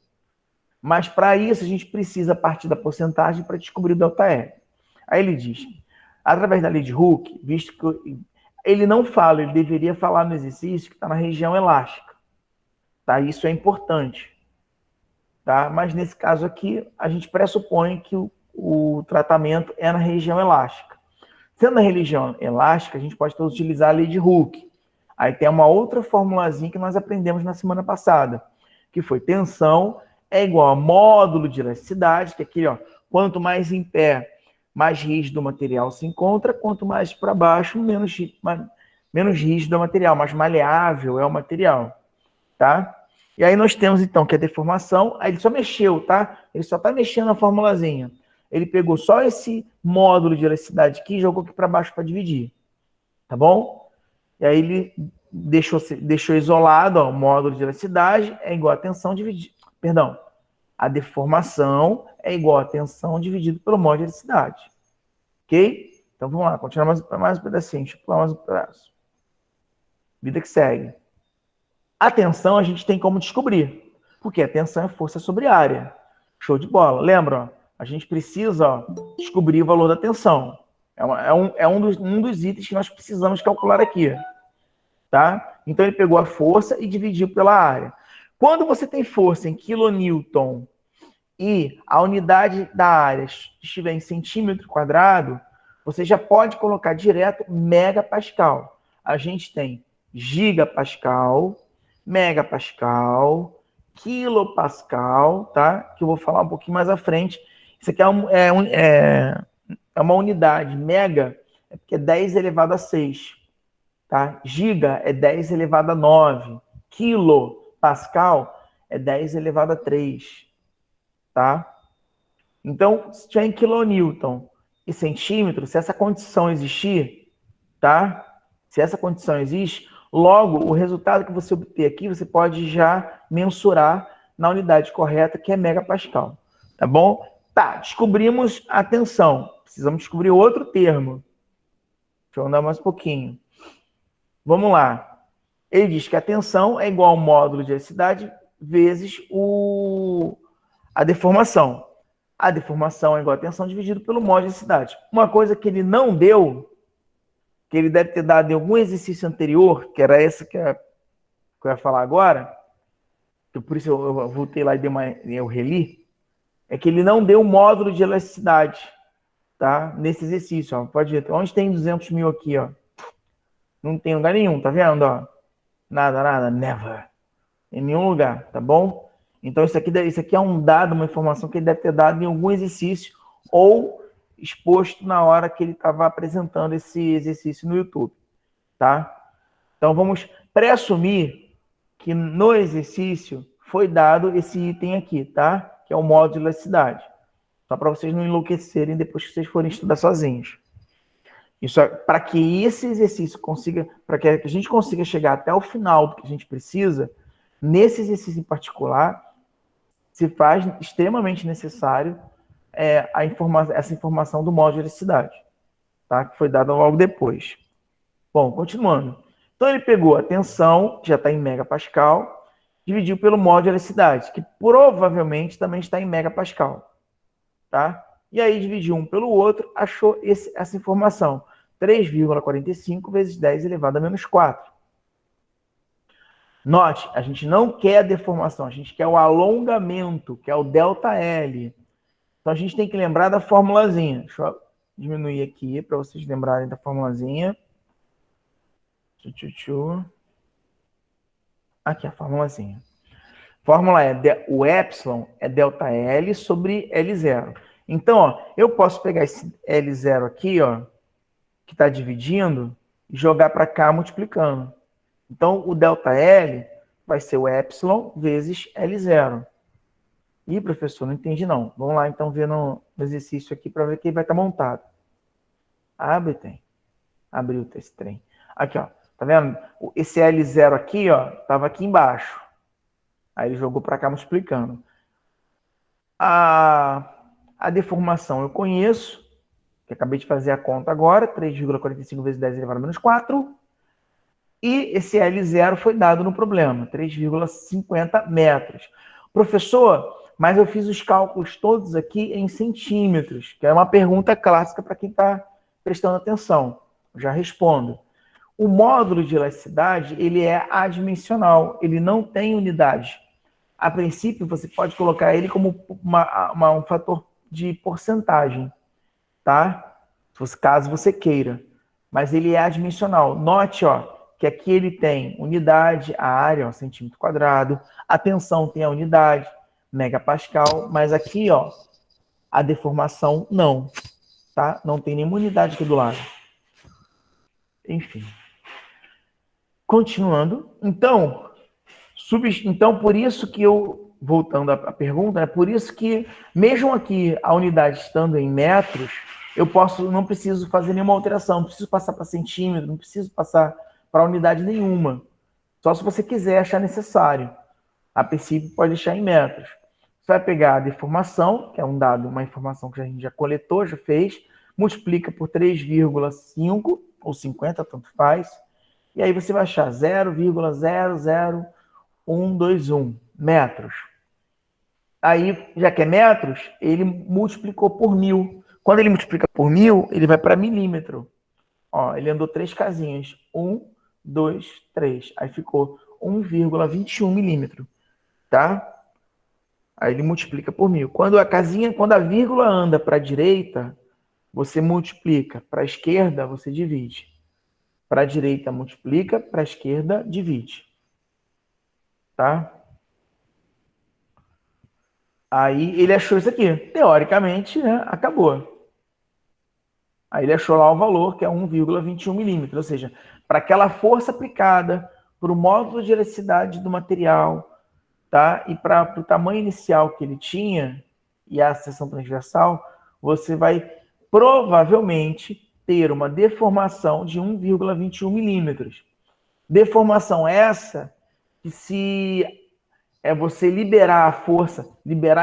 Mas para isso a gente precisa partir da porcentagem para descobrir o ΔL. Aí ele diz, através da lei de Hooke, visto que ele não fala, ele deveria falar no exercício que está na região elástica. Tá? Isso é importante. Tá? Mas nesse caso aqui, a gente pressupõe que o tratamento é na região elástica. Sendo na região elástica, a gente pode utilizar a lei de Hooke. Aí tem uma outra formulazinha que nós aprendemos na semana passada, que foi tensão é igual a módulo de elasticidade, que aqui, ó, quanto mais em pé, mais rígido o material se encontra, quanto mais para baixo, menos rígido é o material, mais maleável é o material. Tá? E aí nós temos, então, que a deformação, aí ele só mexeu, tá? Ele só está mexendo na formulazinha. Ele pegou só esse módulo de elasticidade aqui e jogou aqui para baixo para dividir. Tá bom? E aí ele deixou isolado, ó, o módulo de elasticidade é igual a tensão dividido... Perdão. A deformação é igual a tensão dividido pelo módulo de elasticidade. Ok? Então vamos lá, continuar mais um pedacinho. Deixa eu pular mais um pedaço. Vida que segue. A tensão a gente tem como descobrir, porque a tensão é força sobre área. Show de bola. Lembra? Ó, a gente precisa descobrir o valor da tensão. Um dos itens que nós precisamos calcular aqui. Tá? Então ele pegou a força e dividiu pela área. Quando você tem força em quilonewton e a unidade da área estiver em centímetro quadrado, você já pode colocar direto megapascal. A gente tem gigapascal, megapascal, quilopascal, tá? Que eu vou falar um pouquinho mais à frente. Isso aqui é uma unidade. Mega é porque é 10 elevado a 6. Tá? Giga é 10 elevado a 9. Quilopascal é 10 elevado a 3. Tá? Então, se tiver em quilonewton e centímetro, se essa condição existir, tá? Se essa condição existe, logo o resultado que você obter aqui, você pode já mensurar na unidade correta, que é megapascal. Tá bom? Tá, descobrimos a tensão. Precisamos descobrir outro termo. Deixa eu andar mais um pouquinho. Vamos lá. Ele diz que a tensão é igual ao módulo de elasticidade vezes a deformação. A deformação é igual a tensão dividido pelo módulo de elasticidade. Uma coisa que ele não deu, que ele deve ter dado em algum exercício anterior, que era essa que eu ia falar agora, que por isso eu voltei lá e eu reli, é que ele não deu o módulo de elasticidade, tá? Nesse exercício, ó. Pode ver, onde tem 200 mil aqui, ó? Não tem lugar nenhum, tá vendo, ó? Nada, never. Em nenhum lugar, tá bom? Então, isso aqui é um dado, uma informação que ele deve ter dado em algum exercício ou exposto na hora que ele estava apresentando esse exercício no YouTube, tá? Então, vamos pré-assumir que no exercício foi dado esse item aqui, tá? Que é o módulo de elasticidade. Só para vocês não enlouquecerem depois que vocês forem estudar sozinhos. Isso é para que esse exercício consiga, para que a gente consiga chegar até o final do que a gente precisa, nesse exercício em particular, se faz extremamente necessário essa informação do módulo de elasticidade, tá? Que foi dada logo depois. Bom, continuando. Então ele pegou a tensão, que já está em megapascal, dividiu pelo módulo de elasticidade, que provavelmente também está em megapascal, tá? E aí dividiu um pelo outro, achou essa informação. 3,45 vezes 10 elevado a menos 4. Note, a gente não quer a deformação, a gente quer o alongamento, que é o ΔL. Então a gente tem que lembrar da formulazinha. Deixa eu diminuir aqui para vocês lembrarem da formulazinha. Aqui a formulazinha. Fórmula o epsilon é ΔL sobre L0. Então, ó, eu posso pegar esse L0 aqui, ó, que está dividindo, e jogar para cá multiplicando. Então, o ΔL vai ser o epsilon vezes L0. Ih, professor, não entendi não. Vamos lá, então, ver no exercício aqui para ver que vai estar montado. Abre, tem. Abriu esse trem. Aqui, ó. Tá vendo? Esse L0 aqui, ó, estava aqui embaixo. Aí ele jogou para cá multiplicando. A deformação eu conheço, que acabei de fazer a conta agora, 3,45 vezes 10 elevado a menos 4. E esse L0 foi dado no problema, 3,50 metros. Professor, mas eu fiz os cálculos todos aqui em centímetros, que é uma pergunta clássica para quem está prestando atenção. Eu já respondo. O módulo de elasticidade, ele é adimensional, ele não tem unidade. A princípio, você pode colocar ele como um fator de porcentagem, tá? Caso você queira. Mas ele é adimensional. Note, ó, que aqui ele tem unidade, a área, ó, centímetro quadrado, a tensão tem a unidade, megapascal, mas aqui, ó, a deformação não, tá? Não tem nenhuma unidade aqui do lado. Enfim. Continuando. Então, por isso que eu, voltando à pergunta, é por isso que, mesmo aqui, a unidade estando em metros, não preciso fazer nenhuma alteração, não preciso passar para centímetro, não preciso passar para unidade nenhuma. Só se você quiser achar necessário. A princípio, pode deixar em metros. Você vai pegar a deformação, que é um dado, uma informação que a gente já coletou, já fez, multiplica por 3,5 ou 50, tanto faz, E aí você vai achar 0,00121 metros. Aí, já que é metros, ele multiplicou por 1000. Quando ele multiplica por 1000, ele vai para milímetro. Ó, ele andou 3 casinhas. 1, 2, 3. Aí ficou 1,21 milímetro, tá? Aí ele multiplica por 1000. Quando a vírgula anda para a direita, você multiplica. Para a esquerda, você divide. Para a direita, multiplica. Para a esquerda, divide. Tá? Aí ele achou isso aqui. Teoricamente, né, acabou. Aí ele achou lá o valor, que é 1,21 milímetros. Ou seja, para aquela força aplicada, para o módulo de elasticidade do material, tá? E para o tamanho inicial que ele tinha, e a seção transversal, você vai provavelmente ter uma deformação de 1,21 milímetros. Deformação essa que, se você liberar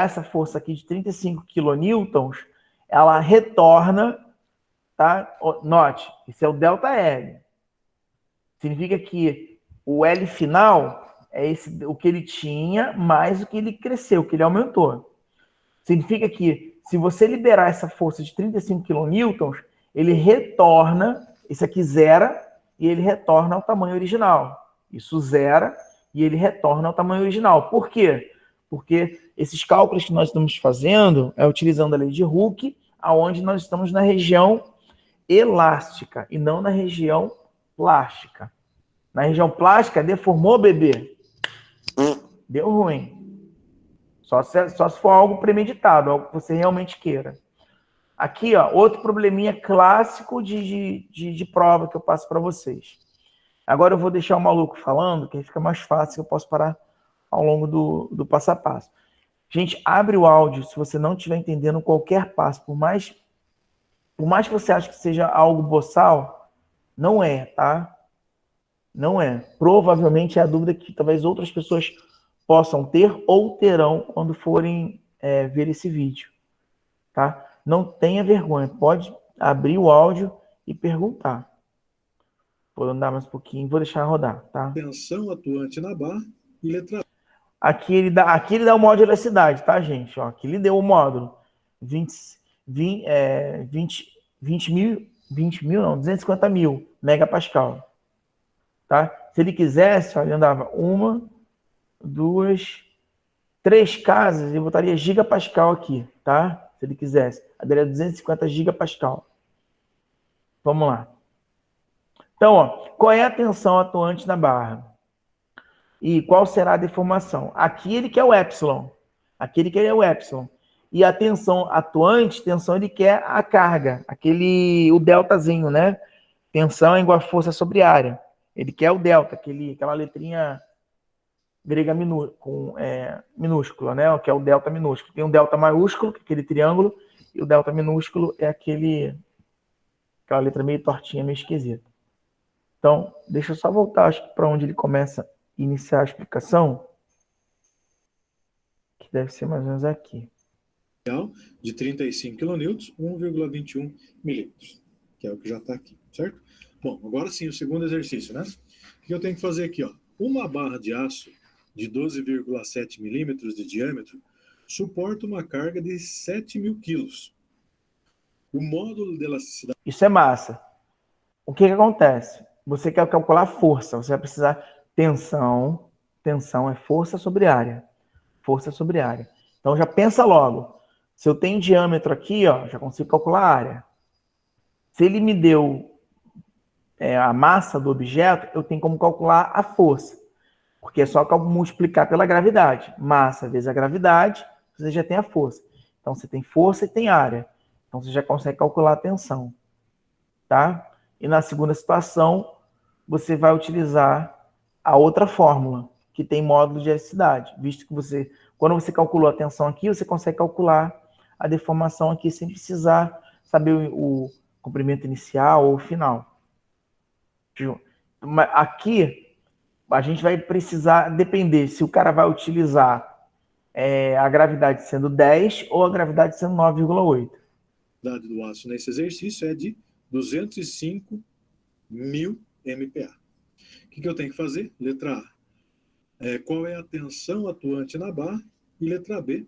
essa força aqui de 35 quilonewtons, ela retorna, tá? Note, esse é o ΔL. Significa que o L final é o que ele tinha mais o que ele cresceu, o que ele aumentou. Significa que se você liberar essa força de 35 quilonewtons, ele retorna, esse aqui zera, e ele retorna ao tamanho original. Isso zera e ele retorna ao tamanho original. Por quê? Porque esses cálculos que nós estamos fazendo é utilizando a lei de Hooke, aonde nós estamos na região elástica e não na região plástica. Na região plástica, deformou, bebê? Deu ruim. Só se for algo premeditado, algo que você realmente queira. Aqui, ó, outro probleminha clássico de prova que eu passo para vocês. Agora eu vou deixar o maluco falando, que aí fica mais fácil, eu posso parar ao longo do passo a passo. Gente, abre o áudio se você não estiver entendendo qualquer passo. Por mais que você ache que seja algo boçal, não é, tá? Não é. Provavelmente é a dúvida que talvez outras pessoas possam ter ou terão quando forem ver esse vídeo, tá? Não tenha vergonha, pode abrir o áudio e perguntar. Vou andar mais um pouquinho, vou deixar rodar, tá? Tensão atuante na barra e letra. Aqui ele dá o módulo de elasticidade, tá, gente? Ó, aqui ele deu o módulo 20 mil, não, 250 mil megapascal, tá? Se ele quisesse, ó, ele andava 1, 2, 3 casas, ele botaria gigapascal aqui, tá? Se ele quisesse. A dele é 250 gigapascal. Vamos lá. Então, ó, qual é a tensão atuante na barra? E qual será a deformação? Aqui ele quer o epsilon. Aqui ele quer o epsilon. E a tensão atuante, ele quer a carga. O deltazinho, né? Tensão é igual a força sobre área. Ele quer o delta, aquela letrinha grega minúscula, né? Que é o delta minúsculo. Tem um delta maiúsculo, que é aquele triângulo, e o delta minúsculo é aquela letra meio tortinha, meio esquisita. Então, deixa eu só voltar, acho que para onde ele começa a iniciar a explicação, que deve ser mais ou menos aqui. De 35 kN, 1,21 milímetros, que é o que já está aqui, certo? Bom, agora sim, o segundo exercício, né? O que eu tenho que fazer aqui, ó? Uma barra de aço de 12,7 milímetros de diâmetro suporta uma carga de 7.000 quilos. O módulo de elasticidade... Isso é massa. O que acontece? Você quer calcular força, você vai precisar tensão é força sobre área. Força sobre área. Então já pensa logo. Se eu tenho diâmetro aqui, ó, já consigo calcular a área. Se ele me deu a massa do objeto, eu tenho como calcular a força. Porque é só multiplicar pela gravidade. Massa vezes a gravidade, você já tem a força. Então você tem força e tem área. Então você já consegue calcular a tensão. Tá? E na segunda situação, você vai utilizar a outra fórmula, que tem módulo de elasticidade. Visto que quando você calculou a tensão aqui, você consegue calcular a deformação aqui sem precisar saber o comprimento inicial ou final. Aqui, a gente vai precisar depender se o cara vai utilizar a gravidade sendo 10 ou a gravidade sendo 9,8. A gravidade do aço nesse exercício é de 205.000 MPa. que eu tenho que fazer? Letra A, qual é a tensão atuante na barra? E letra B,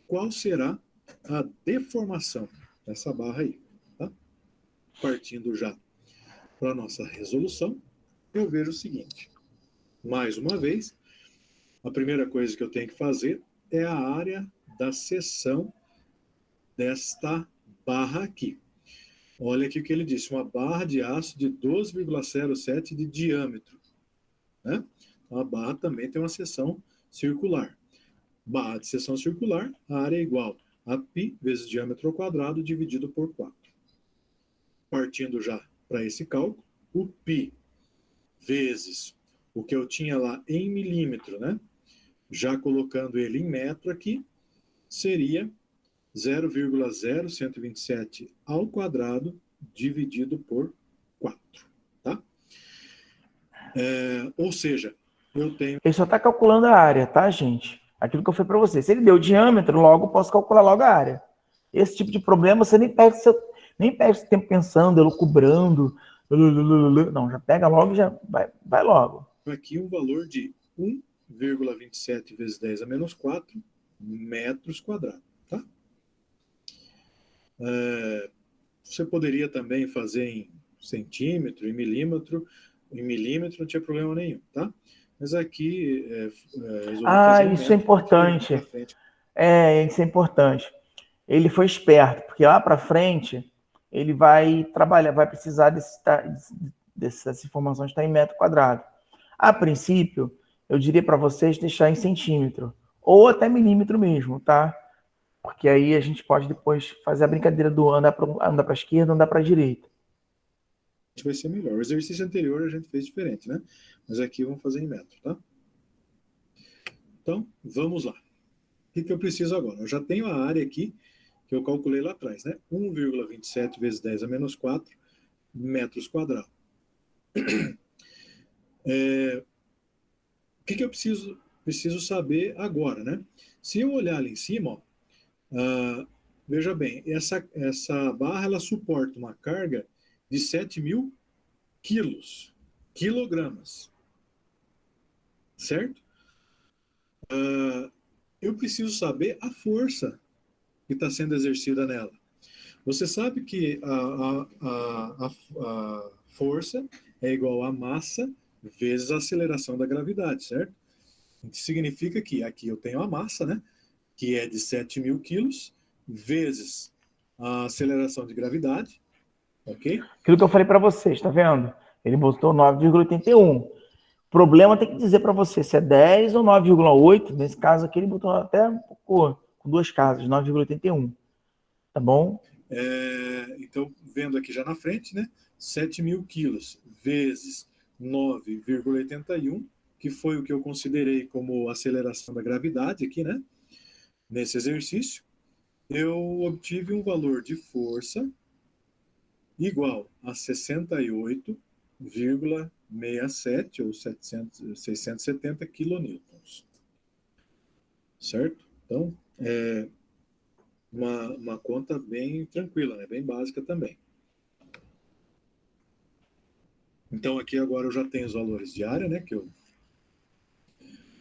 qual será a deformação dessa barra aí? Tá? Partindo já para a nossa resolução, eu vejo o seguinte. Mais uma vez, a primeira coisa que eu tenho que fazer é a área da seção desta barra aqui. Olha aqui o que ele disse, uma barra de aço de 12,07 de diâmetro. Né? Então, a barra também tem uma seção circular. Barra de seção circular, a área é igual a π vezes diâmetro ao quadrado dividido por 4. Partindo já para esse cálculo, o π vezes o que eu tinha lá em milímetro, né? Já colocando ele em metro aqui, seria 0,0127 ao quadrado dividido por 4. Tá? Ou seja, eu tenho... Ele só está calculando a área, tá, gente? Aquilo que eu falei para você. Se ele deu diâmetro, logo eu posso calcular logo a área. Esse tipo de problema você nem perde seu tempo pensando, elucubrando. Não, já pega logo e já vai logo. Aqui um valor de 1,27 vezes 10 a menos 4 metros quadrados. Tá? Você poderia também fazer em centímetro, em milímetro. Em milímetro não tinha problema nenhum, tá? Mas aqui... isso é importante. Isso é importante. Ele foi esperto, porque lá para frente ele vai trabalhar, vai precisar dessas informações estar em metro quadrado. A princípio, eu diria para vocês deixar em centímetro, ou até milímetro mesmo, tá? Porque aí a gente pode depois fazer a brincadeira do andar para a esquerda, andar para a direita. Vai ser melhor. O exercício anterior a gente fez diferente, né? Mas aqui vamos fazer em metro, tá? Então, vamos lá. O que eu preciso agora? Eu já tenho a área aqui que eu calculei lá atrás, né? 1,27 vezes 10 a menos 4 metros quadrados. O que eu preciso saber agora, né? Se eu olhar ali em cima, ó, veja bem, essa barra ela suporta uma carga de 7.000 quilogramas, certo? Eu preciso saber a força que está sendo exercida nela. Você sabe que a força é igual a massa vezes a aceleração da gravidade, certo? Isso significa que aqui eu tenho a massa, né? Que é de 7.000 quilos, vezes a aceleração de gravidade, ok? Aquilo que eu falei para vocês, tá vendo? Ele botou 9,81. O problema tem que dizer para você se é 10 ou 9,8. Nesse caso aqui ele botou até um pouco, com duas casas, 9,81. Tá bom? Então, vendo aqui já na frente, né? 7.000 quilos vezes 9,81, que foi o que eu considerei como aceleração da gravidade aqui, né? Nesse exercício, eu obtive um valor de força igual a 68,67 ou 670 quilonewtons. Certo? Então, é uma conta bem tranquila, né? Bem básica também. Então, aqui agora eu já tenho os valores de área, né? Que eu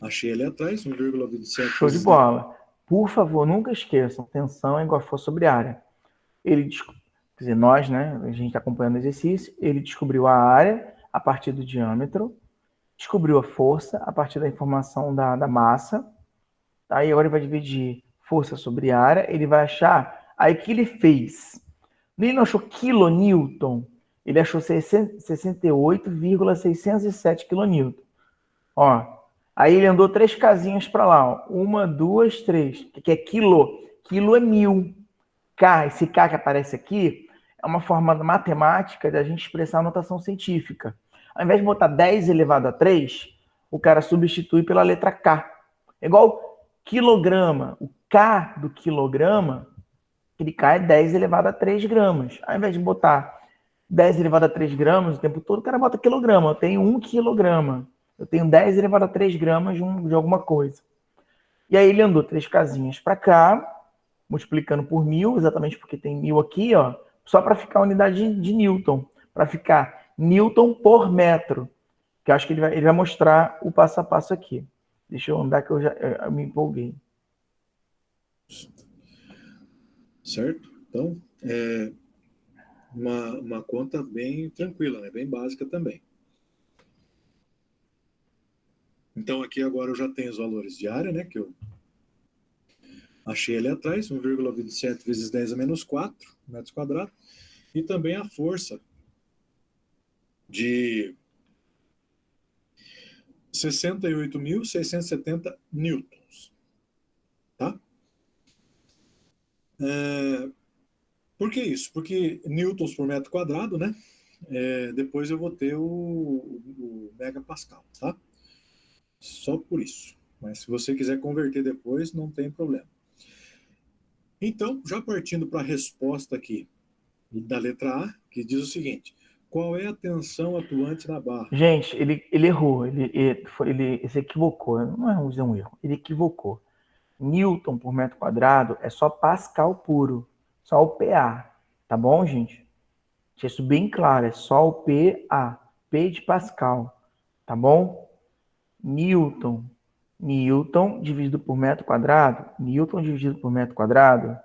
achei ali atrás, 1,27. Show de bola. Por favor, nunca esqueçam, tensão é igual a força sobre área. Quer dizer, nós, né? A gente está acompanhando o exercício, ele descobriu a área a partir do diâmetro, descobriu a força a partir da informação da massa. Aí agora ele vai dividir força sobre área, ele vai achar... Aí o que ele fez? Ele não achou quilonewton, ele achou 68,607 quilonewton. Ó, aí ele andou 3 casinhas para lá, ó. 1, 2, 3, que é quilo. Quilo é 1000. K, esse K que aparece aqui, é uma forma matemática da gente expressar a notação científica. Ao invés de botar 10 elevado a 3, o cara substitui pela letra K. É igual quilograma. O K do quilograma, aquele K é 10 elevado a 3 gramas. Ao invés de botar 10 elevado a 3 gramas o tempo todo, o cara bota quilograma. Eu tenho 1 quilograma. Eu tenho 10 elevado a 3 gramas de alguma coisa. E aí ele andou 3 casinhas para cá, multiplicando por 1000, exatamente porque tem 1000 aqui, ó, só para ficar a unidade de Newton, para ficar Newton por metro. que eu acho que ele vai mostrar o passo a passo aqui. Deixa eu andar que eu me empolguei. Certo? Então, é uma conta bem tranquila, né? Bem básica também. Então, aqui agora eu já tenho os valores de área, né? Que eu achei ali atrás, 1,27 vezes 10 a menos 4 metros quadrados. E também a força de 68.670 newtons. Tá? Por que isso? Porque newtons por metro quadrado, né? Depois eu vou ter o megapascal, tá? Só por isso. Mas se você quiser converter depois, não tem problema. Então, já partindo para a resposta aqui da letra A, que diz o seguinte: qual é a tensão atuante na barra? Gente, ele errou, ele se equivocou. Não é um erro, ele equivocou. Newton por metro quadrado é só Pascal puro, só o PA, tá bom, gente? Deixa isso bem claro, é só o PA, P de Pascal, tá bom? Newton dividido por metro quadrado,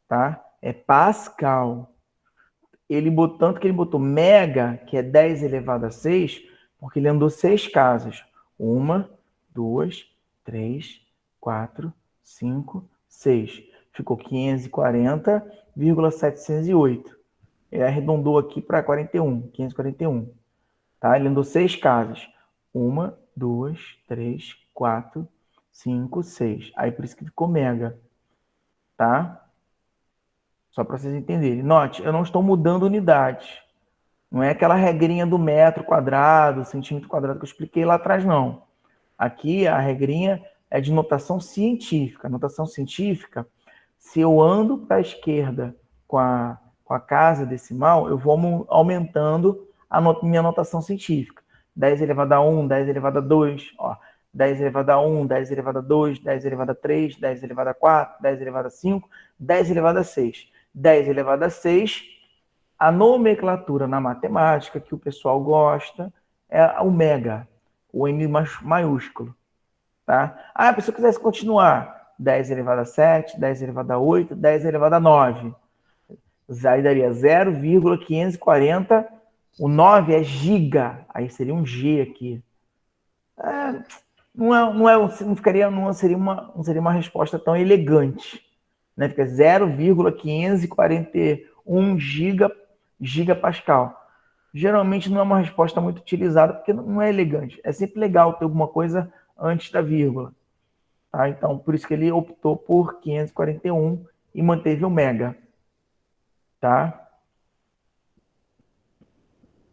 tá? É Pascal. Tanto que ele botou mega, que é 10 elevado a 6, porque ele andou 6 casas. 1, 2, 3, 4, 5, 6. Ficou 540,708. Ele arredondou aqui para 541. Tá? Ele andou 6 casas. 1, 2, 3, 4, 5, 6. Aí por isso que ficou mega. Tá? Só para vocês entenderem. Note, eu não estou mudando unidades. Não é aquela regrinha do metro quadrado, centímetro quadrado que eu expliquei lá atrás, não. Aqui a regrinha é de notação científica. Notação científica, se eu ando para a esquerda com a casa decimal, eu vou aumentando a minha notação científica. 10 elevado a 1, 10 elevado a 2, ó. 10 elevado a 1, 10 elevado a 2, 10 elevado a 3, 10 elevado a 4, 10 elevado a 5, 10 elevado a 6. 10 elevado a 6, a nomenclatura na matemática que o pessoal gosta é o mega, o M maiúsculo. Tá? A pessoa quisesse continuar, 10 elevado a 7, 10 elevado a 8, 10 elevado a 9. Aí daria 0,540. O 9 é giga, aí seria um G aqui. Não seria uma resposta tão elegante. Né? Fica 0,541 gigapascal. Geralmente não é uma resposta muito utilizada porque não é elegante. É sempre legal ter alguma coisa antes da vírgula. Tá? Então, por isso que ele optou por 541 e manteve o mega. Tá?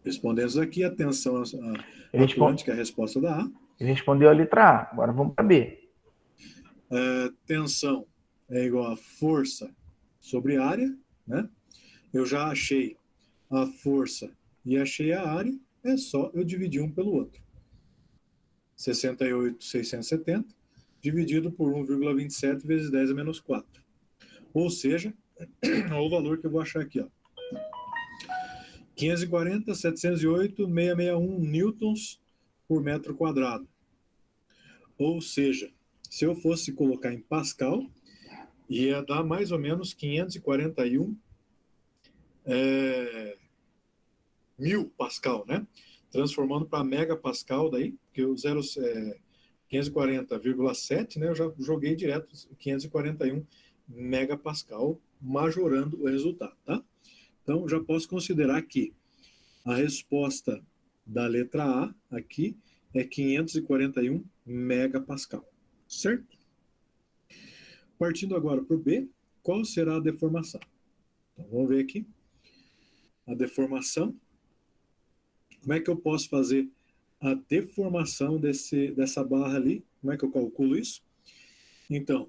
Respondendo aqui, atenção atuante, que é a resposta da A. Ele respondeu a letra A. Agora vamos para B. Tensão é igual a força sobre área, né? Eu já achei a força e achei a área, é só eu dividir um pelo outro. 68.670 dividido por 1,27 vezes 10 a menos 4. Ou seja, olha o valor que eu vou achar aqui, ó. 540.708.661 newtons por metro quadrado. Ou seja, se eu fosse colocar em Pascal, ia dar mais ou menos 541 mil Pascal, né? Transformando para megapascal daí, porque o 540,7, né? Eu já joguei direto 541 megapascal, majorando o resultado, tá? Então, já posso considerar que a resposta da letra A aqui é 541 megapascal, certo? Partindo agora para o B, qual será a deformação? Então, vamos ver aqui. A deformação. Como é que eu posso fazer a deformação dessa barra ali? Como é que eu calculo isso? Então,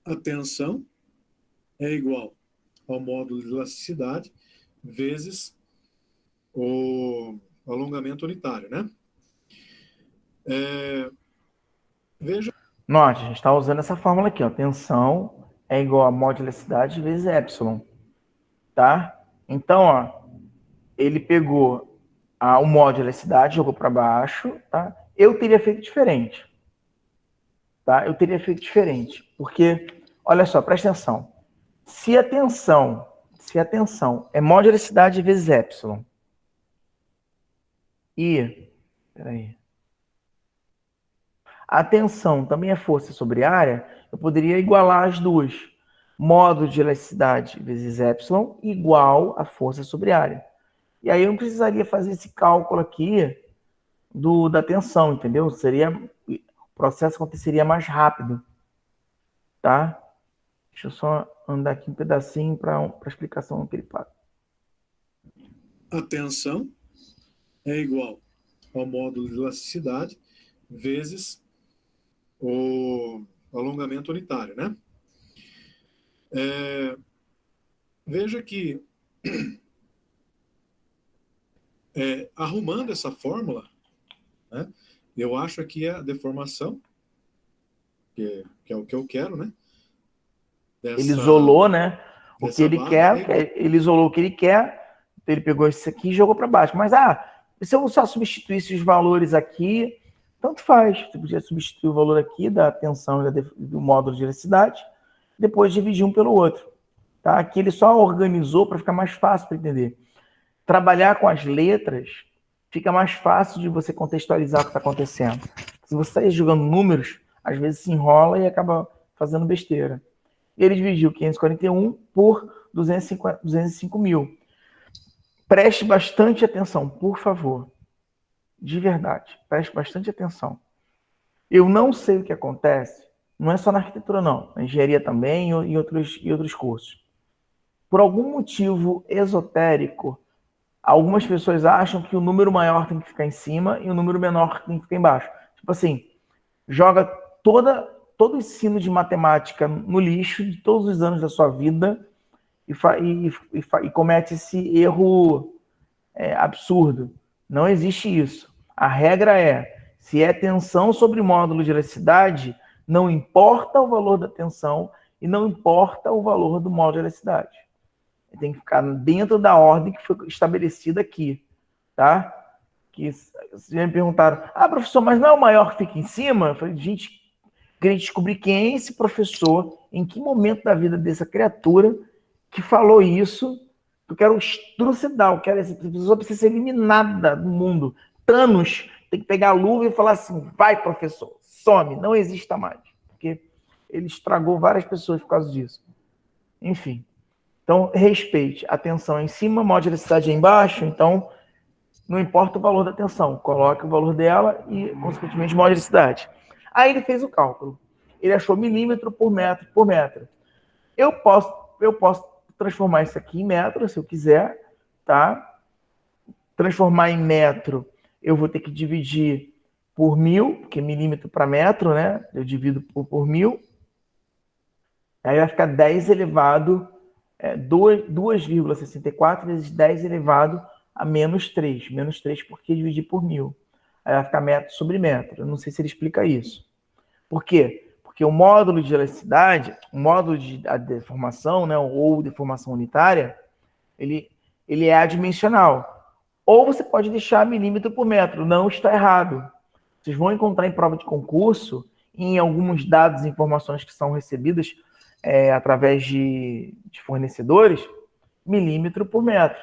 a tensão é igual ao módulo de elasticidade vezes o alongamento unitário, né? Veja. Note, a gente está usando essa fórmula aqui, ó. Tensão é igual a modularidade vezes epsilon, tá? Então, ó, ele pegou o módulo de elasticidade jogou para baixo, tá? Eu teria feito diferente, tá? Eu teria feito diferente, porque, olha só, presta atenção. Se a tensão é módulo de elasticidade vezes epsilon, e, peraí, a tensão também é força sobre área, eu poderia igualar as duas. Módulo de elasticidade vezes epsilon igual a força sobre área. E aí eu não precisaria fazer esse cálculo aqui da tensão, entendeu? O processo aconteceria mais rápido, tá? Deixa eu só andar aqui um pedacinho para a explicação que ele passa. A tensão é igual ao módulo de elasticidade vezes o alongamento unitário, né? Veja que, arrumando essa fórmula, né, eu acho aqui a deformação, que é o que eu quero, né? Ele isolou, né? O que ele barra, quer, ele isolou o que ele quer, ele pegou isso aqui e jogou para baixo. Mas, se eu só substituísse os valores aqui, tanto faz. Você podia substituir o valor aqui da tensão e do módulo de elasticidade, depois dividir um pelo outro. Tá? Aqui ele só organizou para ficar mais fácil para entender. Trabalhar com as letras fica mais fácil de você contextualizar o que está acontecendo. Se você está jogando números, às vezes se enrola e acaba fazendo besteira. Ele dividiu 541 por 205 mil. Preste bastante atenção, por favor. De verdade, preste bastante atenção. Eu não sei o que acontece, não é só na arquitetura, não. Na engenharia também e em outros cursos. Por algum motivo esotérico, algumas pessoas acham que o número maior tem que ficar em cima e o número menor tem que ficar embaixo. Tipo assim, joga todo o ensino de matemática no lixo de todos os anos da sua vida e comete esse erro absurdo. Não existe isso. A regra é, se é tensão sobre módulo de elasticidade, não importa o valor da tensão e não importa o valor do módulo de elasticidade. Tem que ficar dentro da ordem que foi estabelecida aqui, tá? Que vocês me perguntaram, professor, mas não é o maior que fica em cima? Eu falei, gente, queria descobrir quem é esse professor, em que momento da vida dessa criatura que falou isso. Eu quero estrucidar, essa pessoa precisa ser eliminada do mundo. Thanos tem que pegar a luva e falar assim, vai, professor, some, não exista mais. Porque ele estragou várias pessoas por causa disso. Enfim. Então, respeite. A tensão é em cima, a módulo de elasticidade é embaixo, então não importa o valor da tensão, coloque o valor dela e, consequentemente, módulo de elasticidade. Aí ele fez o cálculo. Ele achou milímetro por metro por metro. Eu posso transformar isso aqui em metro, se eu quiser, tá? Transformar em metro, eu vou ter que dividir por 1000, porque milímetro para metro, né? Eu divido por 1000. Aí vai ficar 10 elevado 2,64 vezes 10 elevado a menos 3. Menos 3 porque dividir por 1000. Aí vai ficar metro sobre metro. Eu não sei se ele explica isso. Por quê? Porque o módulo de elasticidade, o módulo de deformação, né, ou deformação unitária, ele é adimensional. Ou você pode deixar milímetro por metro. Não está errado. Vocês vão encontrar em prova de concurso, em alguns dados e informações que são recebidas através de fornecedores, milímetro por metro.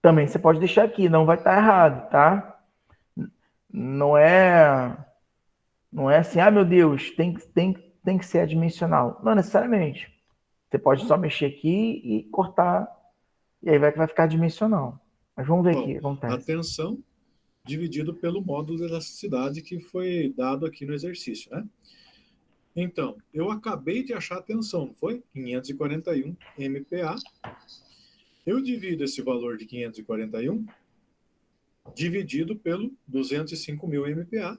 Também você pode deixar aqui, não vai estar errado, tá? Não é assim, meu Deus, tem que ser adimensional. Não necessariamente. Você pode só mexer aqui e cortar, e aí vai ficar dimensional. Mas vamos ver aqui o que acontece. A tensão dividido pelo módulo de elasticidade que foi dado aqui no exercício, né? Então, eu acabei de achar a tensão, não foi? 541 MPa. Eu divido esse valor de 541 dividido pelo 205 mil MPa,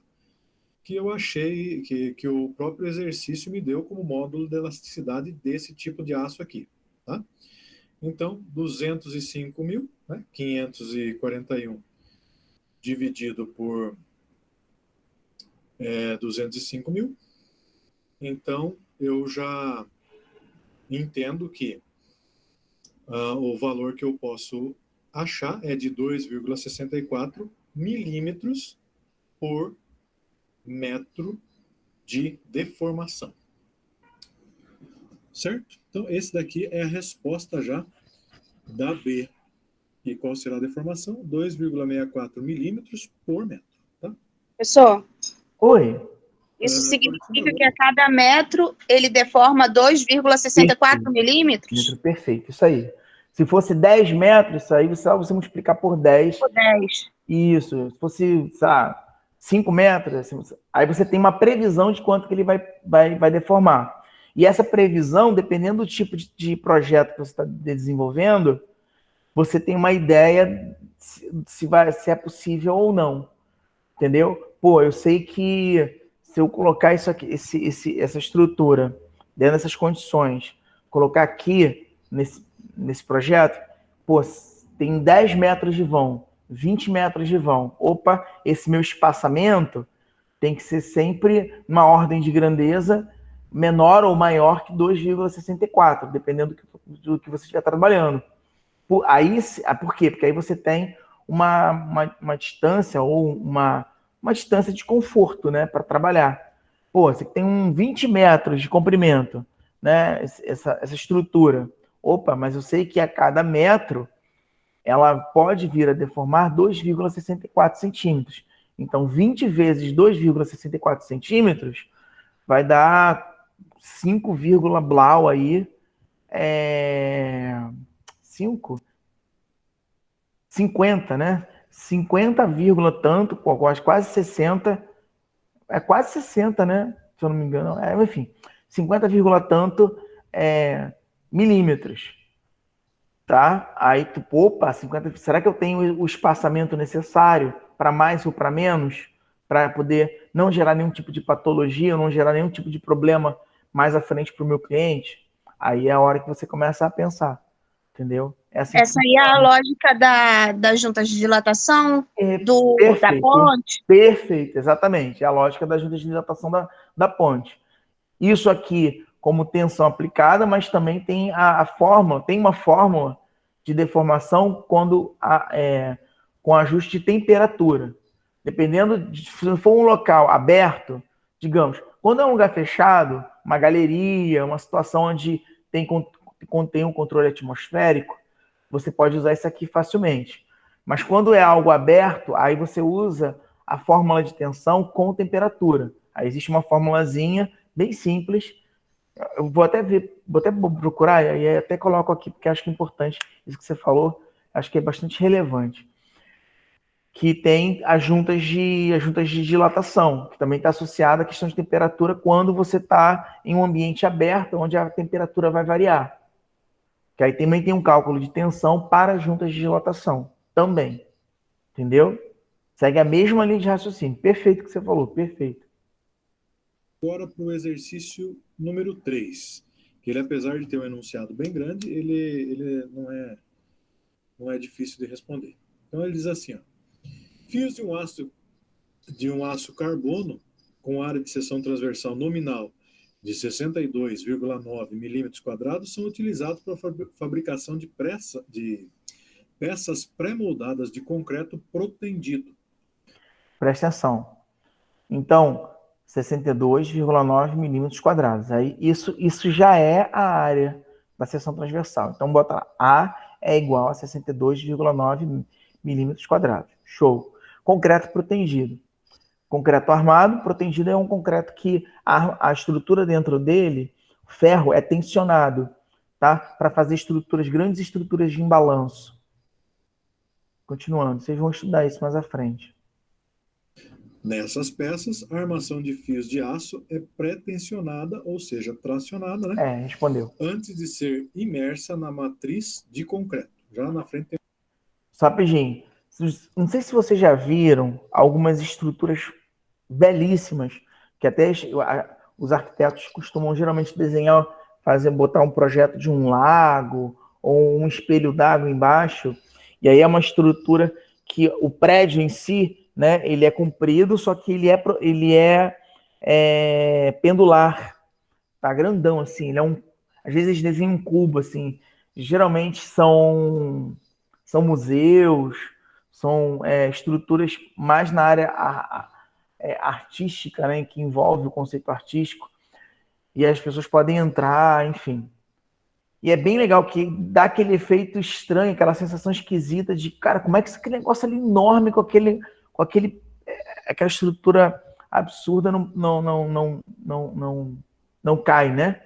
que eu achei que o próprio exercício me deu como módulo de elasticidade desse tipo de aço aqui, tá? Então, 205 mil, né? 541 dividido por 205 mil. Então, eu já entendo que o valor que eu posso achar é de 2,64 milímetros por metro de deformação. Certo? Então, esse daqui é a resposta já da B. E qual será a deformação? 2,64 milímetros por metro. Tá? Professor, Oi. isso por significa favor. que a cada metro ele deforma 2,64 milímetros? Perfeito, isso aí. Se fosse 10 metros, isso aí só você multiplicar por 10. Por 10. Isso. Se fosse, sei lá, 5 metros, assim, aí você tem uma previsão de quanto que ele vai deformar. E essa previsão, dependendo do tipo de projeto que você está desenvolvendo, você tem uma ideia se é possível ou não. Entendeu? Pô, eu sei que se eu colocar isso aqui, essa estrutura dentro dessas condições, colocar aqui nesse projeto, pô, tem 10 metros de vão, 20 metros de vão. Opa, esse meu espaçamento tem que ser sempre uma ordem de grandeza menor ou maior que 2,64, dependendo do que você estiver trabalhando. Por quê? Porque aí você tem uma distância ou uma distância de conforto, né, para trabalhar. Pô, você tem 20 metros de comprimento, né, essa estrutura. Opa, mas eu sei que a cada metro ela pode vir a deformar 2,64 centímetros. Então, 20 vezes 2,64 centímetros vai dar 5, blau aí, 5? 50, né? 50, tanto, quase 60, quase 60, né? Se eu não me engano, enfim, 50, tanto milímetros, tá? Aí tu, opa, 50, será que eu tenho o espaçamento necessário para mais ou para menos, para poder não gerar nenhum tipo de patologia, não gerar nenhum tipo de problema mais à frente para o meu cliente? Aí é a hora que você começa a pensar, entendeu? Assim Essa aí é a lógica das juntas de dilatação, da ponte. Perfeito, exatamente. É a lógica da junta de dilatação da ponte. Isso aqui como tensão aplicada, mas também tem a fórmula, tem uma fórmula de deformação com ajuste de temperatura. Dependendo se for um local aberto, digamos, quando é um lugar fechado, uma galeria, uma situação onde contém um controle atmosférico, você pode usar isso aqui facilmente. Mas quando é algo aberto, aí você usa a fórmula de tensão com temperatura. Aí existe uma formulazinha bem simples. Eu vou até procurar, e aí até coloco aqui, porque acho que é importante isso que você falou, acho que é bastante relevante. Que tem as juntas de dilatação, que também está associada à questão de temperatura quando você está em um ambiente aberto, onde a temperatura vai variar. Que aí também tem um cálculo de tensão para juntas de dilatação, também. Entendeu? Segue a mesma linha de raciocínio. Perfeito o que você falou, perfeito. Agora para o exercício número 3, que ele, apesar de ter um enunciado bem grande, ele não é difícil de responder. Então ele diz assim, ó, fios de um aço carbono com área de seção transversal nominal de 62,9 milímetros quadrados são utilizados para a fabricação de peças pré-moldadas de concreto protendido. Presta atenção. Então, 62,9 milímetros quadrados. Aí isso já é a área da seção transversal. Então, bota lá. A é igual a 62,9 milímetros quadrados. Show. Concreto protegido. Concreto armado, protegido é um concreto que a estrutura dentro dele, o ferro, é tensionado, tá? Para fazer grandes estruturas de embalanço. Continuando, vocês vão estudar isso mais à frente. Nessas peças, a armação de fios de aço é pré-tensionada, ou seja, tracionada, né? Respondeu. Antes de ser imersa na matriz de concreto. Já na frente tem... Só rapidinho. Não sei se vocês já viram algumas estruturas belíssimas, que até os arquitetos costumam geralmente desenhar, botar um projeto de um lago ou um espelho d'água embaixo, e aí é uma estrutura que o prédio em si, né, ele é comprido, só que ele é pendular, tá grandão assim, às vezes eles desenham um cubo assim, geralmente são são museus, são estruturas mais na área artística, né, que envolve o conceito artístico, e as pessoas podem entrar, enfim. E é bem legal que dá aquele efeito estranho, aquela sensação esquisita de, cara, como é que esse negócio ali enorme aquela estrutura absurda não cai, né?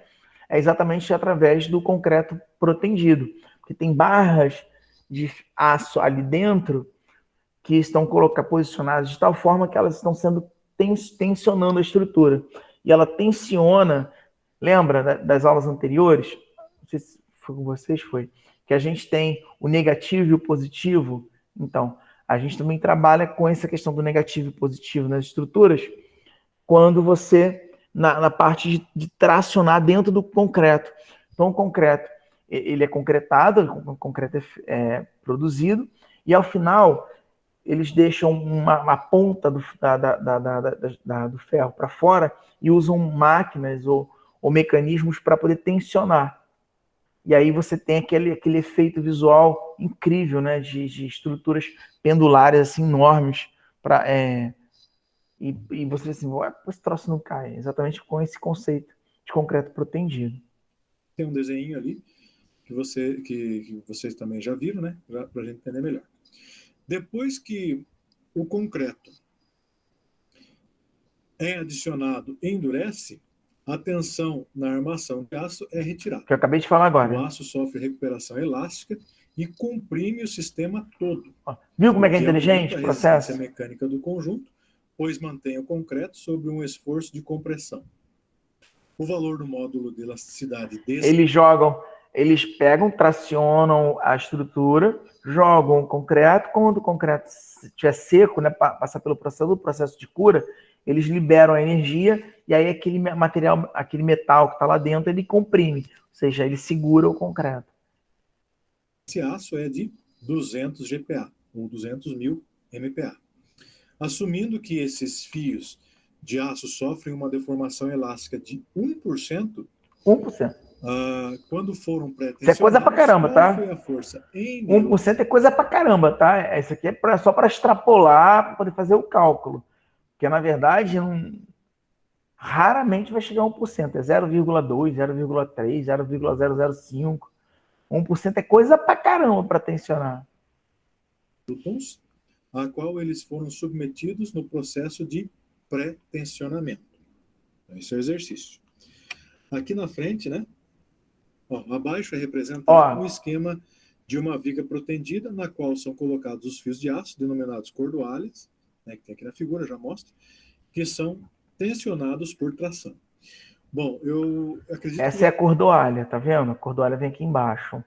É exatamente através do concreto protendido, porque tem barras de aço ali dentro que estão posicionadas de tal forma que elas estão sendo tensionando a estrutura. E ela tensiona, lembra das aulas anteriores? Não sei se foi com vocês, que a gente tem o negativo e o positivo. Então, a gente também trabalha com essa questão do negativo e positivo nas estruturas, quando você, na parte de tracionar dentro do concreto. Então, o concreto, ele é concretado, o concreto é produzido, e ao final, eles deixam uma ponta do ferro para fora e usam máquinas ou mecanismos para poder tensionar. E aí você tem aquele efeito visual incrível, né, de estruturas pendulares assim, enormes. E você diz assim, ué, esse troço não cai. Exatamente com esse conceito de concreto protendido. Tem um desenho ali que vocês também já viram, né, para a gente entender melhor. Depois que o concreto é adicionado e endurece, a tensão na armação de aço é retirada. Que eu acabei de falar agora. O aço sofre recuperação elástica e comprime o sistema todo. Viu como é que é inteligente o processo? A resistência mecânica do conjunto, pois mantém o concreto sob um esforço de compressão. O valor do módulo de elasticidade desse... Eles pegam, tracionam a estrutura, jogam o concreto, quando o concreto estiver seco, né, passar pelo processo de cura, eles liberam a energia e aí aquele material, aquele metal que está lá dentro, ele comprime, ou seja, ele segura o concreto. Esse aço é de 200 GPa, ou 200 mil MPa. Assumindo que esses fios de aço sofrem uma deformação elástica de 1%, 1%. Quando foram pré-tensionados... Isso é coisa pra caramba, tá? Foi a força em 1% é coisa pra caramba, tá? Isso aqui é só para extrapolar, para poder fazer o cálculo. Porque, na verdade, raramente vai chegar a 1%. É 0,2, 0,3, 0,005. 1% é coisa pra caramba para tensionar. A qual eles foram submetidos no processo de pré-tensionamento. Esse é o exercício. Aqui na frente, né? Abaixo é representado um esquema de uma viga protendida, na qual são colocados os fios de aço, denominados cordoalhas, né, que tem aqui na figura, já mostra, que são tensionados por tração. Bom, eu acredito Essa é a cordoalha, tá vendo? A cordoalha vem aqui embaixo,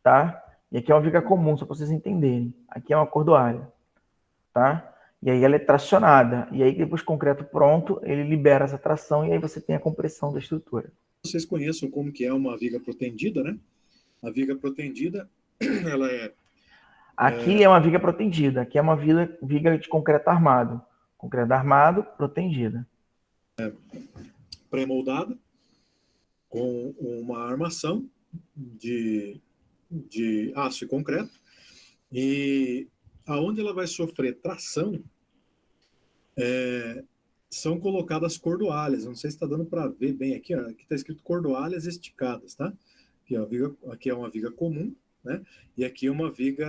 tá? E aqui é uma viga comum, só para vocês entenderem. Aqui é uma cordoalha, tá? E aí ela é tracionada. E aí depois, concreto pronto, ele libera essa tração e aí você tem a compressão da estrutura. Vocês conheçam como que é uma viga protendida, né? A viga protendida, ela é... Aqui é uma viga protendida. Aqui é uma viga de concreto armado. Concreto armado, protendida. Pré-moldada, com uma armação de aço e concreto. E aonde ela vai sofrer tração, são colocadas cordoalhas. Não sei se está dando para ver bem aqui. Aqui está escrito cordoalhas esticadas, tá? Aqui é uma viga comum, né? E aqui é uma viga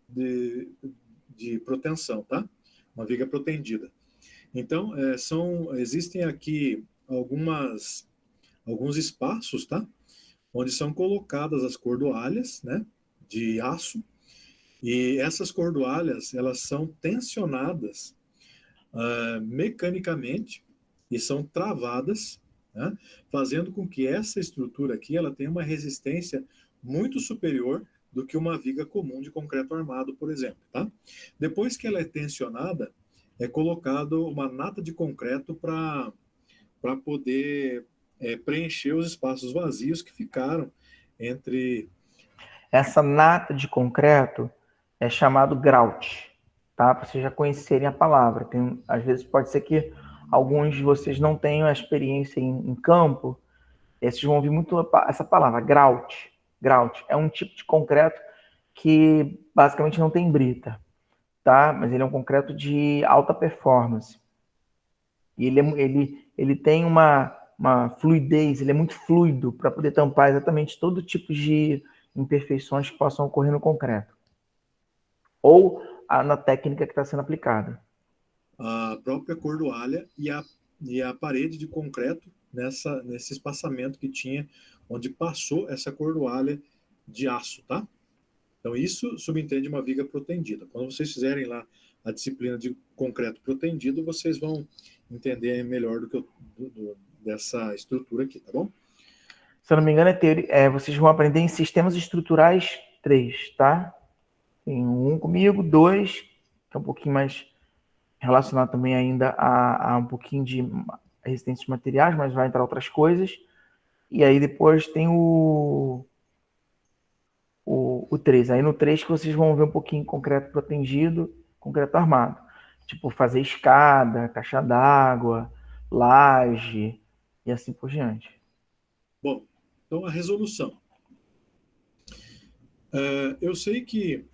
de proteção, tá? Uma viga protendida. Então, existem aqui alguns espaços, tá? Onde são colocadas as cordoalhas, né? De aço. E essas cordoalhas, elas são tensionadas mecanicamente e são travadas, né, fazendo com que essa estrutura aqui ela tenha uma resistência muito superior do que uma viga comum de concreto armado, por exemplo. Tá? Depois que ela é tensionada, é colocado uma nata de concreto para poder preencher os espaços vazios que ficaram entre... Essa nata de concreto é chamado grout. Tá? Para vocês já conhecerem a palavra. Às vezes pode ser que alguns de vocês não tenham a experiência em campo, e vocês vão ouvir muito essa palavra, grout. Grout é um tipo de concreto que basicamente não tem brita, tá? Mas ele é um concreto de alta performance. E ele tem uma fluidez, ele é muito fluido para poder tampar exatamente todo tipo de imperfeições que possam ocorrer no concreto. Ou na técnica que está sendo aplicada. A própria cordoalha e a parede de concreto nesse espaçamento que tinha, onde passou essa cordoalha de aço, tá? Então, isso subentende uma viga protendida. Quando vocês fizerem lá a disciplina de concreto protendido, vocês vão entender melhor dessa estrutura aqui, tá bom? Se eu não me engano, vocês vão aprender em sistemas estruturais 3, tá? Tem um comigo, 2, que é um pouquinho mais relacionado também ainda a um pouquinho de resistência de materiais, mas vai entrar outras coisas. E aí depois tem o 3. Aí no 3 que vocês vão ver um pouquinho concreto protegido, concreto armado. Tipo, fazer escada, caixa d'água, laje e assim por diante. Bom, então a resolução. Eu sei que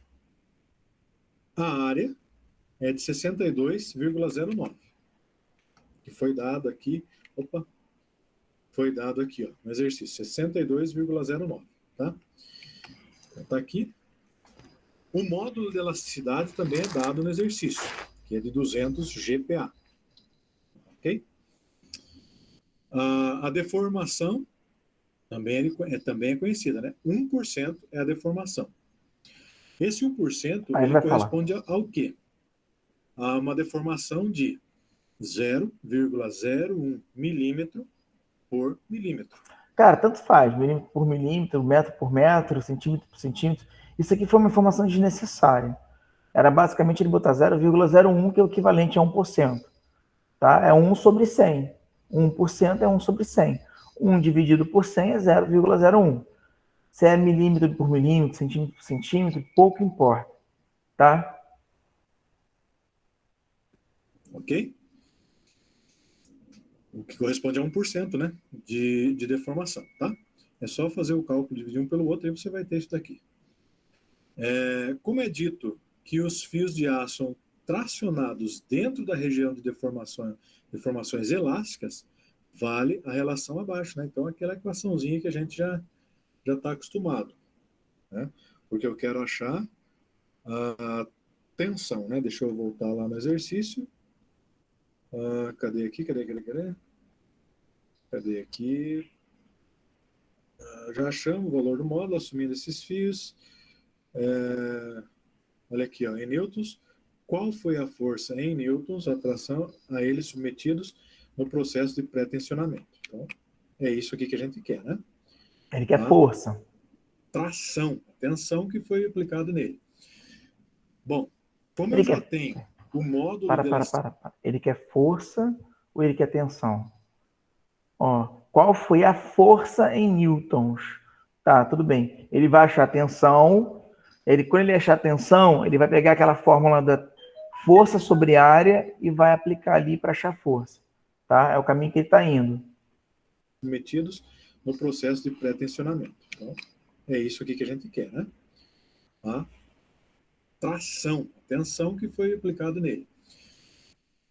a área é de 62,09, que foi dado aqui, foi dado aqui, ó, no exercício, 62,09, tá? Então tá aqui. O módulo de elasticidade também é dado no exercício, que é de 200 GPa, ok? A deformação também é conhecida, né? 1% é a deformação. Esse 1% ele corresponde ao quê? A uma deformação de 0,01 milímetro por milímetro. Cara, tanto faz, milímetro por milímetro, metro por metro, centímetro por centímetro. Isso aqui foi uma informação desnecessária. Era basicamente ele botar 0,01, que é o equivalente a 1%. Tá? É 1 sobre 100. 1% é 1 sobre 100. 1 dividido por 100 é 0,01. Se é milímetro por milímetro, centímetro por centímetro, pouco importa. Tá? Ok? O que corresponde a 1%, né? De deformação, tá? É só fazer o cálculo, dividir um pelo outro, e você vai ter isso daqui. Como é dito que os fios de aço são tracionados dentro da região de deformações elásticas, vale a relação abaixo, né? Então, aquela equaçãozinha que a gente já está acostumado, né? Porque eu quero achar a tensão, né? Deixa eu voltar lá no exercício. Cadê aqui? Cadê aqui? Já achamos o valor do módulo, assumindo esses fios. Olha aqui, ó, em newtons. Qual foi a força em newtons, a tração a eles submetidos no processo de pré-tensionamento? Então, é isso aqui que a gente quer, né? Ele quer força. Tração, a tensão que foi aplicada nele. Bom, como eu já tenho o módulo... Ele quer força ou ele quer tensão? Ó, qual foi a força em newtons? Tá, tudo bem. Ele vai achar tensão. Quando ele achar tensão, ele vai pegar aquela fórmula da força sobre área e vai aplicar ali para achar força. Tá? É o caminho que ele está indo. Metidos no processo de pré-tensionamento. Então, é isso aqui que a gente quer, né? A tração, a tensão que foi aplicada nele.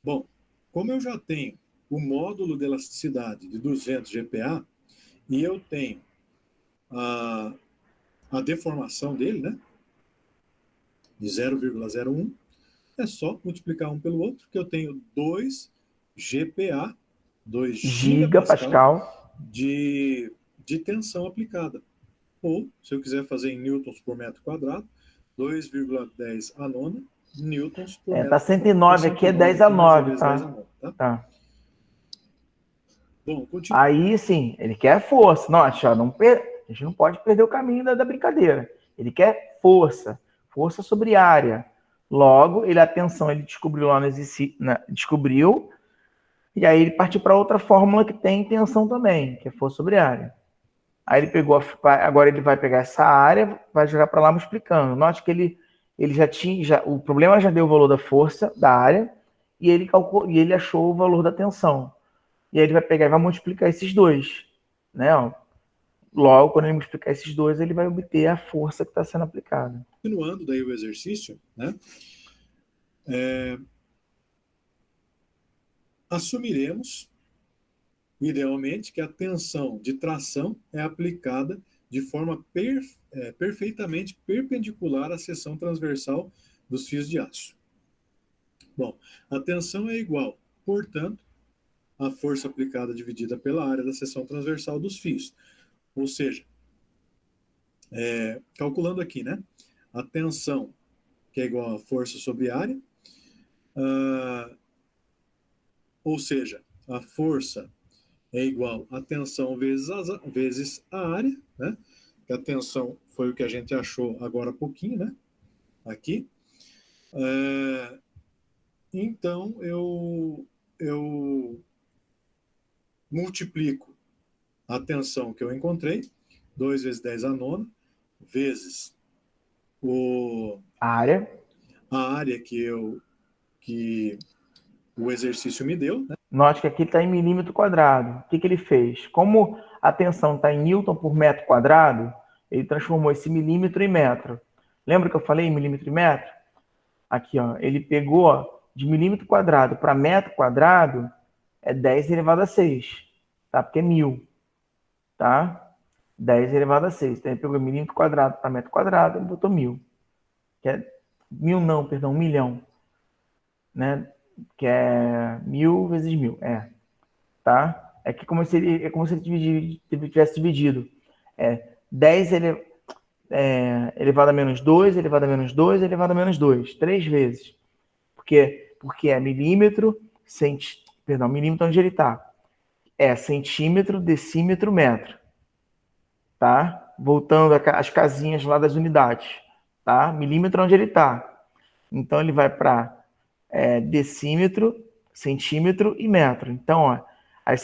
Bom, como eu já tenho o módulo de elasticidade de 200 GPa e eu tenho a deformação dele, né? De 0,01, é só multiplicar um pelo outro, que eu tenho 2 GPa, 2 gigapascal de tensão aplicada. Ou, se eu quiser fazer em newtons por metro quadrado, 2,10 a nona newtons por metro. Tá 109, aqui é 10 a 9, tá? 10 a 9, tá? Bom, continua. Aí, sim, ele quer força. Não, a gente não pode perder o caminho da brincadeira. Ele quer força. Força sobre área. Logo, a tensão ele descobriu lá no exercício, descobriu, e aí ele partiu para outra fórmula que tem tensão também, que é força sobre área. Aí ele pegou, agora ele vai pegar essa área, vai jogar para lá multiplicando. Note que ele já tinha, o problema já deu o valor da força da área, e ele achou o valor da tensão. E aí ele vai pegar e vai multiplicar esses dois, né? Ó. Logo, quando ele multiplicar esses dois, ele vai obter a força que está sendo aplicada. Continuando daí o exercício, né? Assumiremos, idealmente, que a tensão de tração é aplicada de forma perfeitamente perpendicular à seção transversal dos fios de aço. Bom, a tensão é igual, portanto, à força aplicada dividida pela área da seção transversal dos fios. Ou seja, calculando aqui, né? A tensão, que é igual a força sobre área, ou seja, a força é igual a tensão vezes a área, né? A tensão foi o que a gente achou agora há pouquinho, né? Aqui. Então, eu multiplico a tensão que eu encontrei, 2 vezes 10 a nona, vezes a área que o exercício me deu, né? Note que aqui está em milímetro quadrado. O que ele fez? Como a tensão está em newton por metro quadrado, ele transformou esse milímetro em metro. Lembra que eu falei em milímetro e metro? Aqui, ó, ele pegou de milímetro quadrado para metro quadrado, é 10 elevado a 6, tá? Porque é 1000, tá? 10 elevado a 6. Então ele pegou milímetro quadrado para metro quadrado, ele botou 1000. Que é 1000 não, perdão, 1 milhão, né? Que é 1000 vezes 1000, tá? É como se ele tivesse dividido. 10 elevado a menos 2, elevado a menos 2, elevado a menos 2. 3 vezes. Porque é milímetro, milímetro onde ele está. É centímetro, decímetro, metro. Tá? Voltando às casinhas lá das unidades. Tá? Milímetro onde ele está. Então ele vai para decímetro, centímetro e metro. Então, ó, aí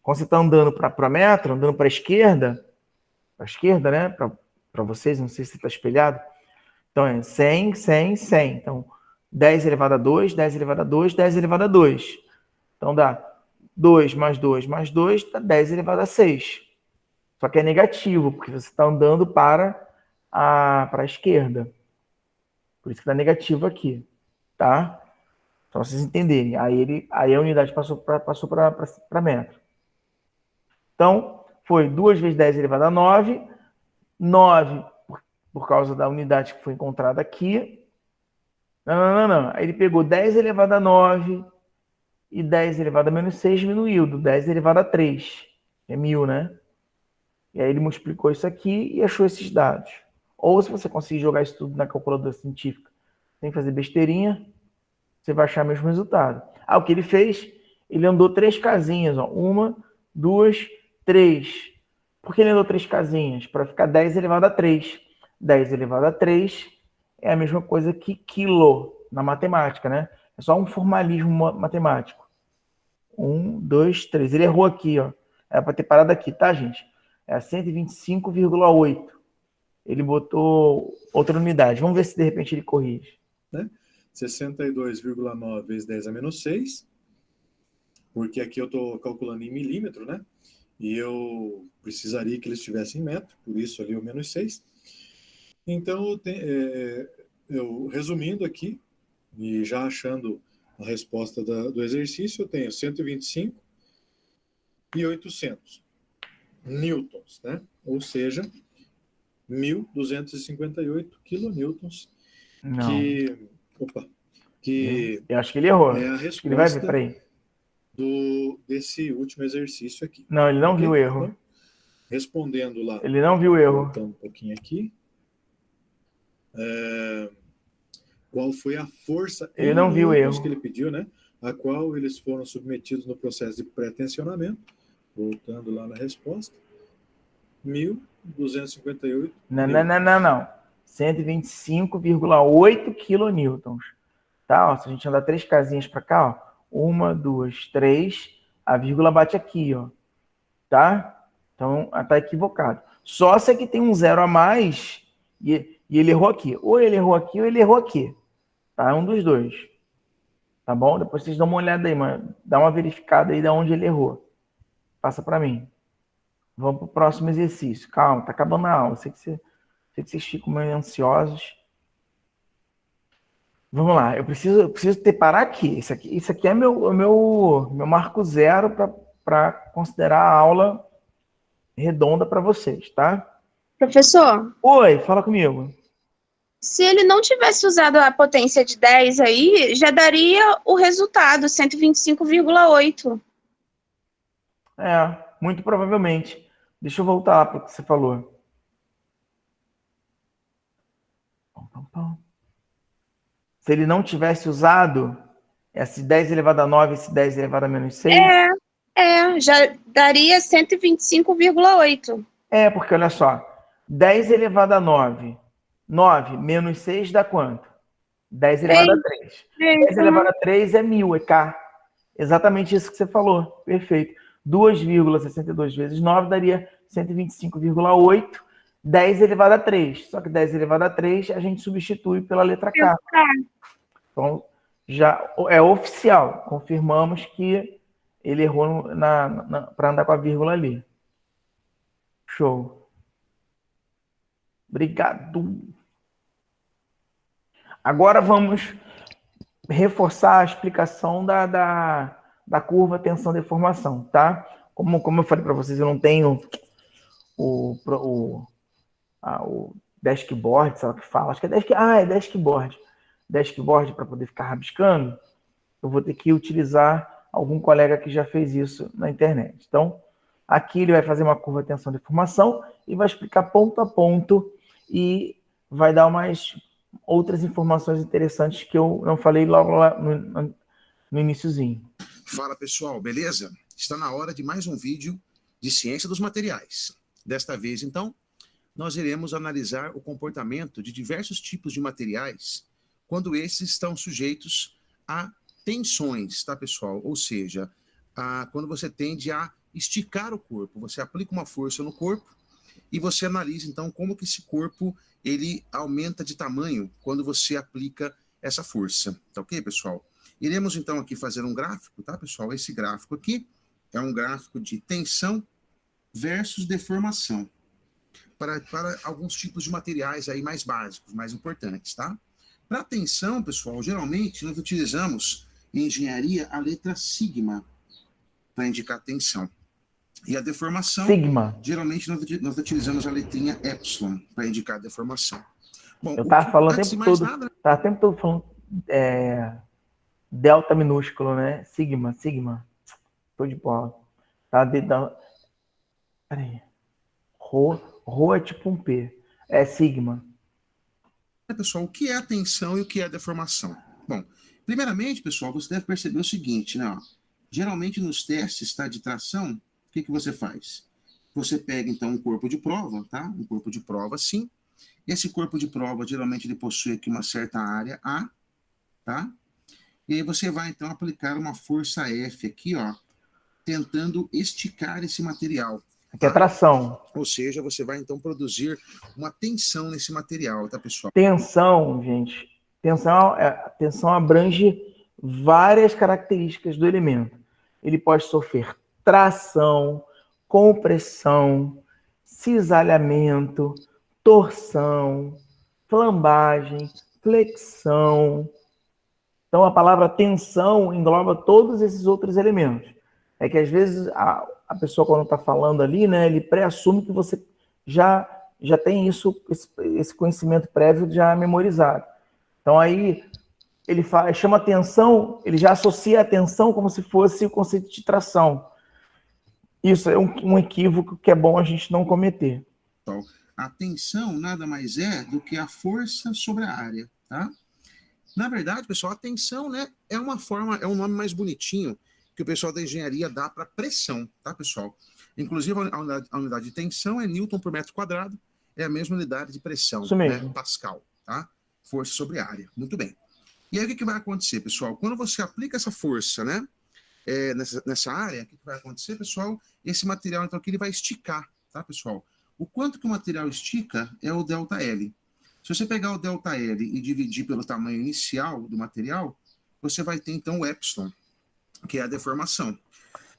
quando você está andando para metro, andando para a esquerda, né? Para vocês, não sei se está espelhado. Então, é 100, 100, 100. Então, 10 elevado a 2, 10 elevado a 2, 10 elevado a 2. Então, dá 2 mais 2 mais 2, dá 10 elevado a 6. Só que é negativo, porque você está andando para a esquerda. Por isso que está negativo aqui. Tá? Para vocês entenderem. Aí a unidade passou para metro. Então, foi 2 vezes 10 elevado a 9. 9 por causa da unidade que foi encontrada aqui. Não. Aí ele pegou 10 elevado a 9 e 10 elevado a menos 6 diminuiu do 10 elevado a 3. É 1000, né? E aí ele multiplicou isso aqui e achou esses dados. Ou se você conseguir jogar isso tudo na calculadora científica, sem fazer besteirinha, você vai achar o mesmo resultado. O que ele fez? Ele andou 3 casinhas. Ó. 1, 2, 3. Por que ele andou 3 casinhas? Para ficar 10 elevado a 3. 10 elevado a 3 é a mesma coisa que quilo na matemática, né? É só um formalismo matemático. 1, 2, 3. Ele errou aqui, ó. Era para ter parado aqui, tá, gente? É 125,8. Ele botou outra unidade. Vamos ver se de repente ele corrige. Né? 62,9 vezes 10 a menos 6, porque aqui eu estou calculando em milímetro, né? E eu precisaria que eles estivessem em metro, por isso ali o menos 6. Então, eu resumindo aqui, e já achando a resposta do exercício, eu tenho 125,800 newtons, né? Ou seja, 1.258 kilonewtons. Não. Eu acho que ele errou. É a resposta acho que ele vai ver, peraí. Desse último exercício aqui. Não, ele não viu o erro. Então, respondendo lá. Ele não viu o erro. Voltando um pouquinho aqui. Qual foi a força ele não viu o erro que ele pediu, né? A qual eles foram submetidos no processo de pré-tensionamento. Voltando lá na resposta. 1.258. Não. 125,8 kilonewtons. Tá? Ó, se a gente andar 3 casinhas para cá, ó, 1, 2, 3, a vírgula bate aqui, ó. Tá? Então, tá equivocado. Só se aqui tem um zero a mais e ele errou aqui. Ou ele errou aqui ou ele errou aqui. Tá? Um dos dois. Tá bom? Depois vocês dão uma olhada aí, dá uma verificada aí de onde ele errou. Passa para mim. Vamos para o próximo exercício. Calma, tá acabando a aula. Sei que vocês ficam meio ansiosos. Vamos lá, eu preciso ter parar aqui. Isso aqui é meu marco zero para considerar a aula redonda para vocês, tá? Professor, Oi, fala comigo. se ele não tivesse usado a potência de 10 aí, já daria o resultado, 125,8. Muito provavelmente. Deixa eu voltar lá para o que você falou. Se ele não tivesse usado esse 10 elevado a 9, esse 10 elevado a menos 6... Já daria 125,8. Porque olha só, 10 elevado a 9, 9 menos 6 dá quanto? 10 elevado a 3. 10 elevado a 3 é 1000, é K. Exatamente isso que você falou, perfeito. 2,62 vezes 9 daria 125,8, 10 elevado a 3. Só que 10 elevado a 3 a gente substitui pela letra K. Então, já é oficial. Confirmamos que ele errou para andar com a vírgula ali. Show. Obrigado. Agora vamos reforçar a explicação da curva tensão-deformação, tá? Como eu falei para vocês, eu não tenho o dashboard, sabe o que fala? Acho que é dashboard. Dashboard para poder ficar rabiscando. Eu vou ter que utilizar algum colega que já fez isso na internet. Então, aqui ele vai fazer uma curva tensão-deformação e vai explicar ponto a ponto e vai dar umas outras informações interessantes que eu não falei logo lá no iniciozinho. Fala pessoal, beleza? Está na hora de mais um vídeo de ciência dos materiais. Desta vez, então, nós iremos analisar o comportamento de diversos tipos de materiais quando esses estão sujeitos a tensões, tá pessoal? Ou seja, quando você tende a esticar o corpo, você aplica uma força no corpo e você analisa então como que esse corpo ele aumenta de tamanho quando você aplica essa força, tá ok, pessoal? Iremos então aqui fazer um gráfico, tá pessoal? Esse gráfico aqui é um gráfico de tensão versus deformação para alguns tipos de materiais aí mais básicos, mais importantes, tá? Para tensão, pessoal, geralmente nós utilizamos em engenharia a letra sigma para indicar tensão. E a deformação, sigma. Geralmente nós utilizamos a letrinha epsilon para indicar a deformação. Bom, eu estava falando o tempo todo falando delta minúsculo, né? Sigma. Tô de bola. Tá? Peraí. Rho é tipo um P. É sigma. Pessoal, o que é a tensão e o que é a deformação? Bom, primeiramente, pessoal, você deve perceber o seguinte, né? Geralmente nos testes, tá, de tração, o que você faz? Você pega, então, um corpo de prova, tá? Um corpo de prova, assim. Esse corpo de prova, geralmente, ele possui aqui uma certa área A, tá? E aí você vai, então, aplicar uma força F aqui, ó, tentando esticar esse material. Aqui é tração. Ou seja, você vai, então, produzir uma tensão nesse material, tá, pessoal? Tensão, gente. Tensão abrange várias características do elemento. Ele pode sofrer tração, compressão, cisalhamento, torção, flambagem, flexão. Então, a palavra tensão engloba todos esses outros elementos. É que, às vezes, a pessoa, quando está falando ali, né, ele pré-assume que você já tem esse conhecimento prévio já memorizado. Então, aí, ele chama tensão, ele já associa a tensão como se fosse o conceito de tração. Isso é um equívoco que é bom a gente não cometer. A tensão nada mais é do que a força sobre a área, tá? Na verdade, pessoal, a tensão, né, é um nome mais bonitinho que o pessoal da engenharia dá para pressão, tá, pessoal? Inclusive, a unidade de tensão é Newton por metro quadrado, é a mesma unidade de pressão, né, Pascal, tá? Força sobre a área. Muito bem. E aí, o que vai acontecer, pessoal? Quando você aplica essa força, né, nessa área, o que vai acontecer, pessoal? Esse material, então, aqui ele vai esticar, tá, pessoal? O quanto que o material estica é o ΔL. Se você pegar o ΔL e dividir pelo tamanho inicial do material, você vai ter, então, o epsilon, que é a deformação.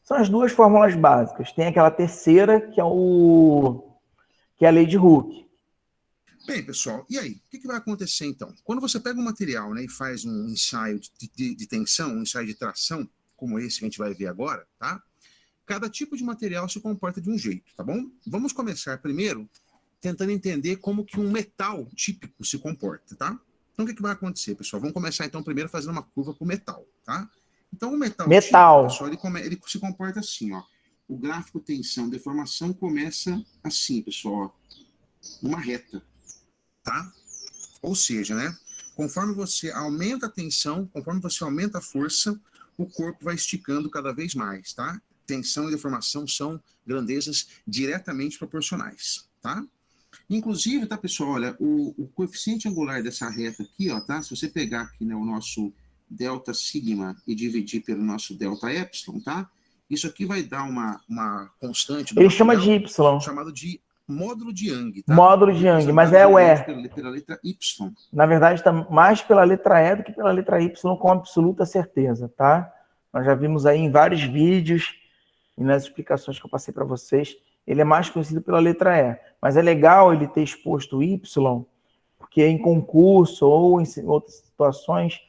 São as duas fórmulas básicas. Tem aquela terceira, que é a lei de Hooke. Bem, pessoal, e aí? O que vai acontecer, então? Quando você pega um material, né, e faz um ensaio de tensão, um ensaio de tração, como esse que a gente vai ver agora, tá? Cada tipo de material se comporta de um jeito, tá bom? Vamos começar primeiro tentando entender como que um metal típico se comporta, tá? Então, o que vai acontecer, pessoal? Vamos começar, então, primeiro fazendo uma curva para o metal, tá? Então, o metal típico, pessoal, ele se comporta assim, ó. O gráfico tensão, deformação começa assim, pessoal, ó, uma reta, tá? Ou seja, né? Conforme você aumenta a tensão, conforme você aumenta a força, o corpo vai esticando cada vez mais, tá? Tensão e deformação são grandezas diretamente proporcionais, tá? Inclusive, tá, pessoal, olha, o coeficiente angular dessa reta aqui, ó, tá? Se você pegar aqui, né, o nosso delta sigma e dividir pelo nosso delta epsilon, tá? Isso aqui vai dar uma constante do Ele chama de Y. chamado de módulo de Young, tá? Módulo de Young, mas é o E. Pela letra Y. Na verdade, está mais pela letra E do que pela letra Y, com absoluta certeza, tá? Nós já vimos aí em vários vídeos e nas explicações que eu passei para vocês, ele é mais conhecido pela letra E. Mas é legal ele ter exposto o Y, porque em concurso ou em outras situações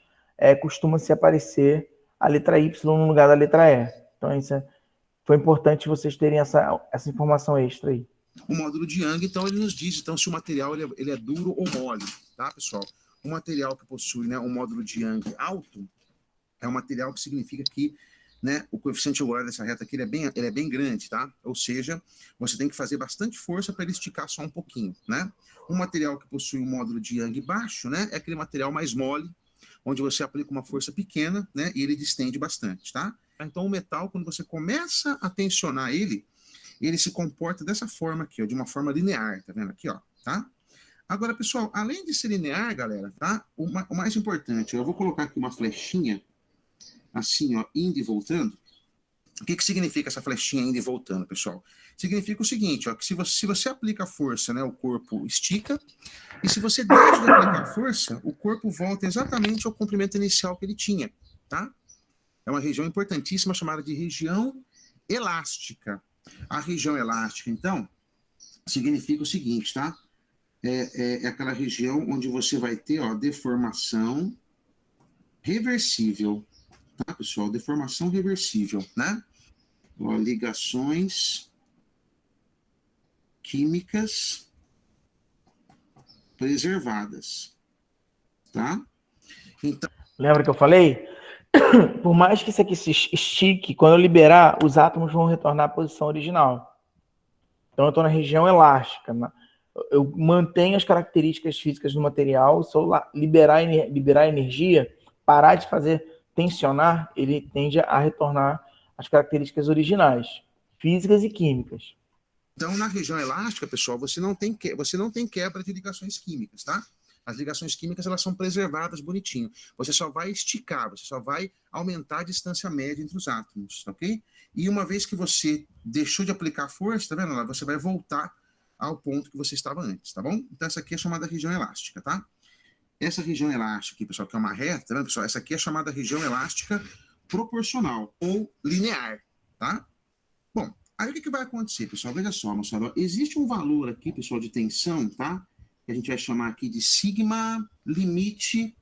costuma-se aparecer a letra Y no lugar da letra E. Então, foi importante vocês terem essa informação extra aí. O módulo de Young, então, ele nos diz então, se o material ele é duro ou mole, tá, pessoal? Um material que possui, né, um módulo de Young alto é um material que significa que, né, o coeficiente angular dessa reta aqui ele é bem grande, tá? Ou seja, você tem que fazer bastante força para ele esticar só um pouquinho, né? Um material que possui um módulo de Young baixo, né, é aquele material mais mole, onde você aplica uma força pequena, né, e ele distende bastante, tá? Então, o metal, quando você começa a tensionar ele se comporta dessa forma aqui, ó, de uma forma linear, tá vendo aqui, ó, tá? Agora, pessoal, além de ser linear, galera, tá? O mais importante, eu vou colocar aqui uma flechinha, assim, ó, indo e voltando. O que significa essa flechinha indo e voltando, pessoal? Significa o seguinte, ó, que se você aplica força, né, o corpo estica, e se você deixa de aplicar força, o corpo volta exatamente ao comprimento inicial que ele tinha, tá? É uma região importantíssima chamada de região elástica. A região elástica, então, significa o seguinte, tá? É aquela região onde você vai ter, ó, deformação reversível, tá, pessoal? Deformação reversível, né? Ó, ligações químicas preservadas, tá? Então, lembra que eu falei? Por mais que isso aqui se estique, quando eu liberar, os átomos vão retornar à posição original. Então, eu estou na região elástica. Eu mantenho as características físicas do material. Se eu liberar energia, parar de fazer tensionar, ele tende a retornar às características originais, físicas e químicas. Então, na região elástica, pessoal, você não tem quebra de ligações químicas, tá? As ligações químicas, elas são preservadas bonitinho. Você só vai esticar, você só vai aumentar a distância média entre os átomos, ok? E uma vez que você deixou de aplicar força, tá vendo lá? Você vai voltar ao ponto que você estava antes, tá bom? Então, essa aqui é chamada região elástica, tá? Essa região elástica aqui, pessoal, que é uma reta, tá vendo, pessoal? Essa aqui é chamada região elástica proporcional ou linear, tá? Bom, aí o que vai acontecer, pessoal? Veja só, moçada. Existe um valor aqui, pessoal, de tensão, tá? Que a gente vai chamar aqui de sigma limite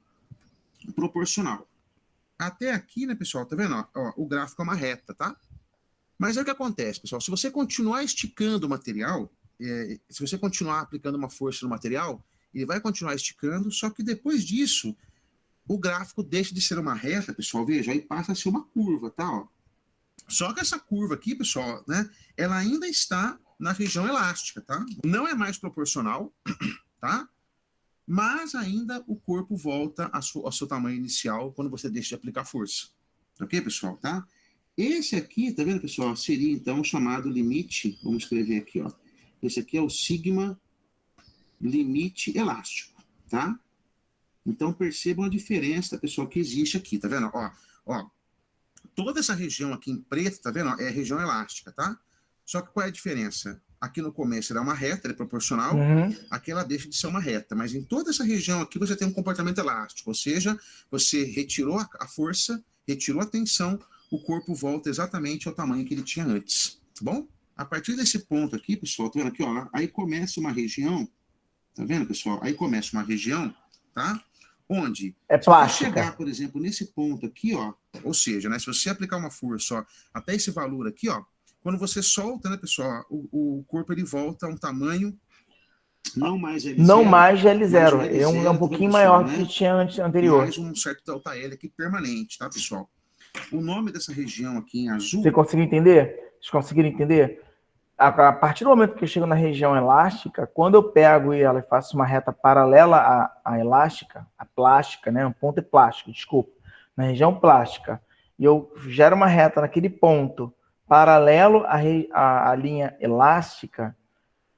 proporcional. Até aqui, né, pessoal, tá vendo? Ó, o gráfico é uma reta, tá? Mas é o que acontece, pessoal. Se você continuar esticando o material, se você continuar aplicando uma força no material, ele vai continuar esticando, só que depois disso, o gráfico deixa de ser uma reta, pessoal, veja, aí passa a ser uma curva, tá? Ó. Só que essa curva aqui, pessoal, né, ela ainda está na região elástica, tá? Não é mais proporcional, tá? Mas ainda o corpo volta ao seu tamanho inicial quando você deixa de aplicar força. Ok, pessoal? Tá? Esse aqui, tá vendo, pessoal? Seria, então, o chamado limite. Vamos escrever aqui, ó. Esse aqui é o sigma limite elástico, tá? Então, percebam a diferença, pessoal, que existe aqui, tá vendo? Ó, toda essa região aqui em preto, tá vendo? É a região elástica, tá? Só que qual é a diferença? Aqui no começo ela é uma reta, ela é proporcional, aqui ela deixa de ser uma reta, mas em toda essa região aqui você tem um comportamento elástico, ou seja, você retirou a força, retirou a tensão, o corpo volta exatamente ao tamanho que ele tinha antes, tá bom? A partir desse ponto aqui, pessoal, tá vendo aqui, ó, aí começa uma região, tá vendo, pessoal? Aí começa uma região, tá? Onde, É se você plástica. chegar, por exemplo, nesse ponto aqui, ó, ou seja, né, se você aplicar uma força, ó, até esse valor aqui, ó, quando você solta, né, pessoal, o corpo ele volta a um tamanho não mais L0, Não mais GL0. mas o É um L0, tá pouquinho vendo, maior pessoal, do né? que tinha anterior. Mais um certo delta L aqui permanente, tá, pessoal? O nome dessa região aqui em azul... Você conseguiu entender? Vocês conseguiram entender? A partir do momento que eu chego na região elástica, quando eu pego ela e faço uma reta paralela à elástica, a plástica, né? Um ponto é plástico, desculpa. Na região plástica, e eu gero uma reta naquele ponto paralelo à linha elástica,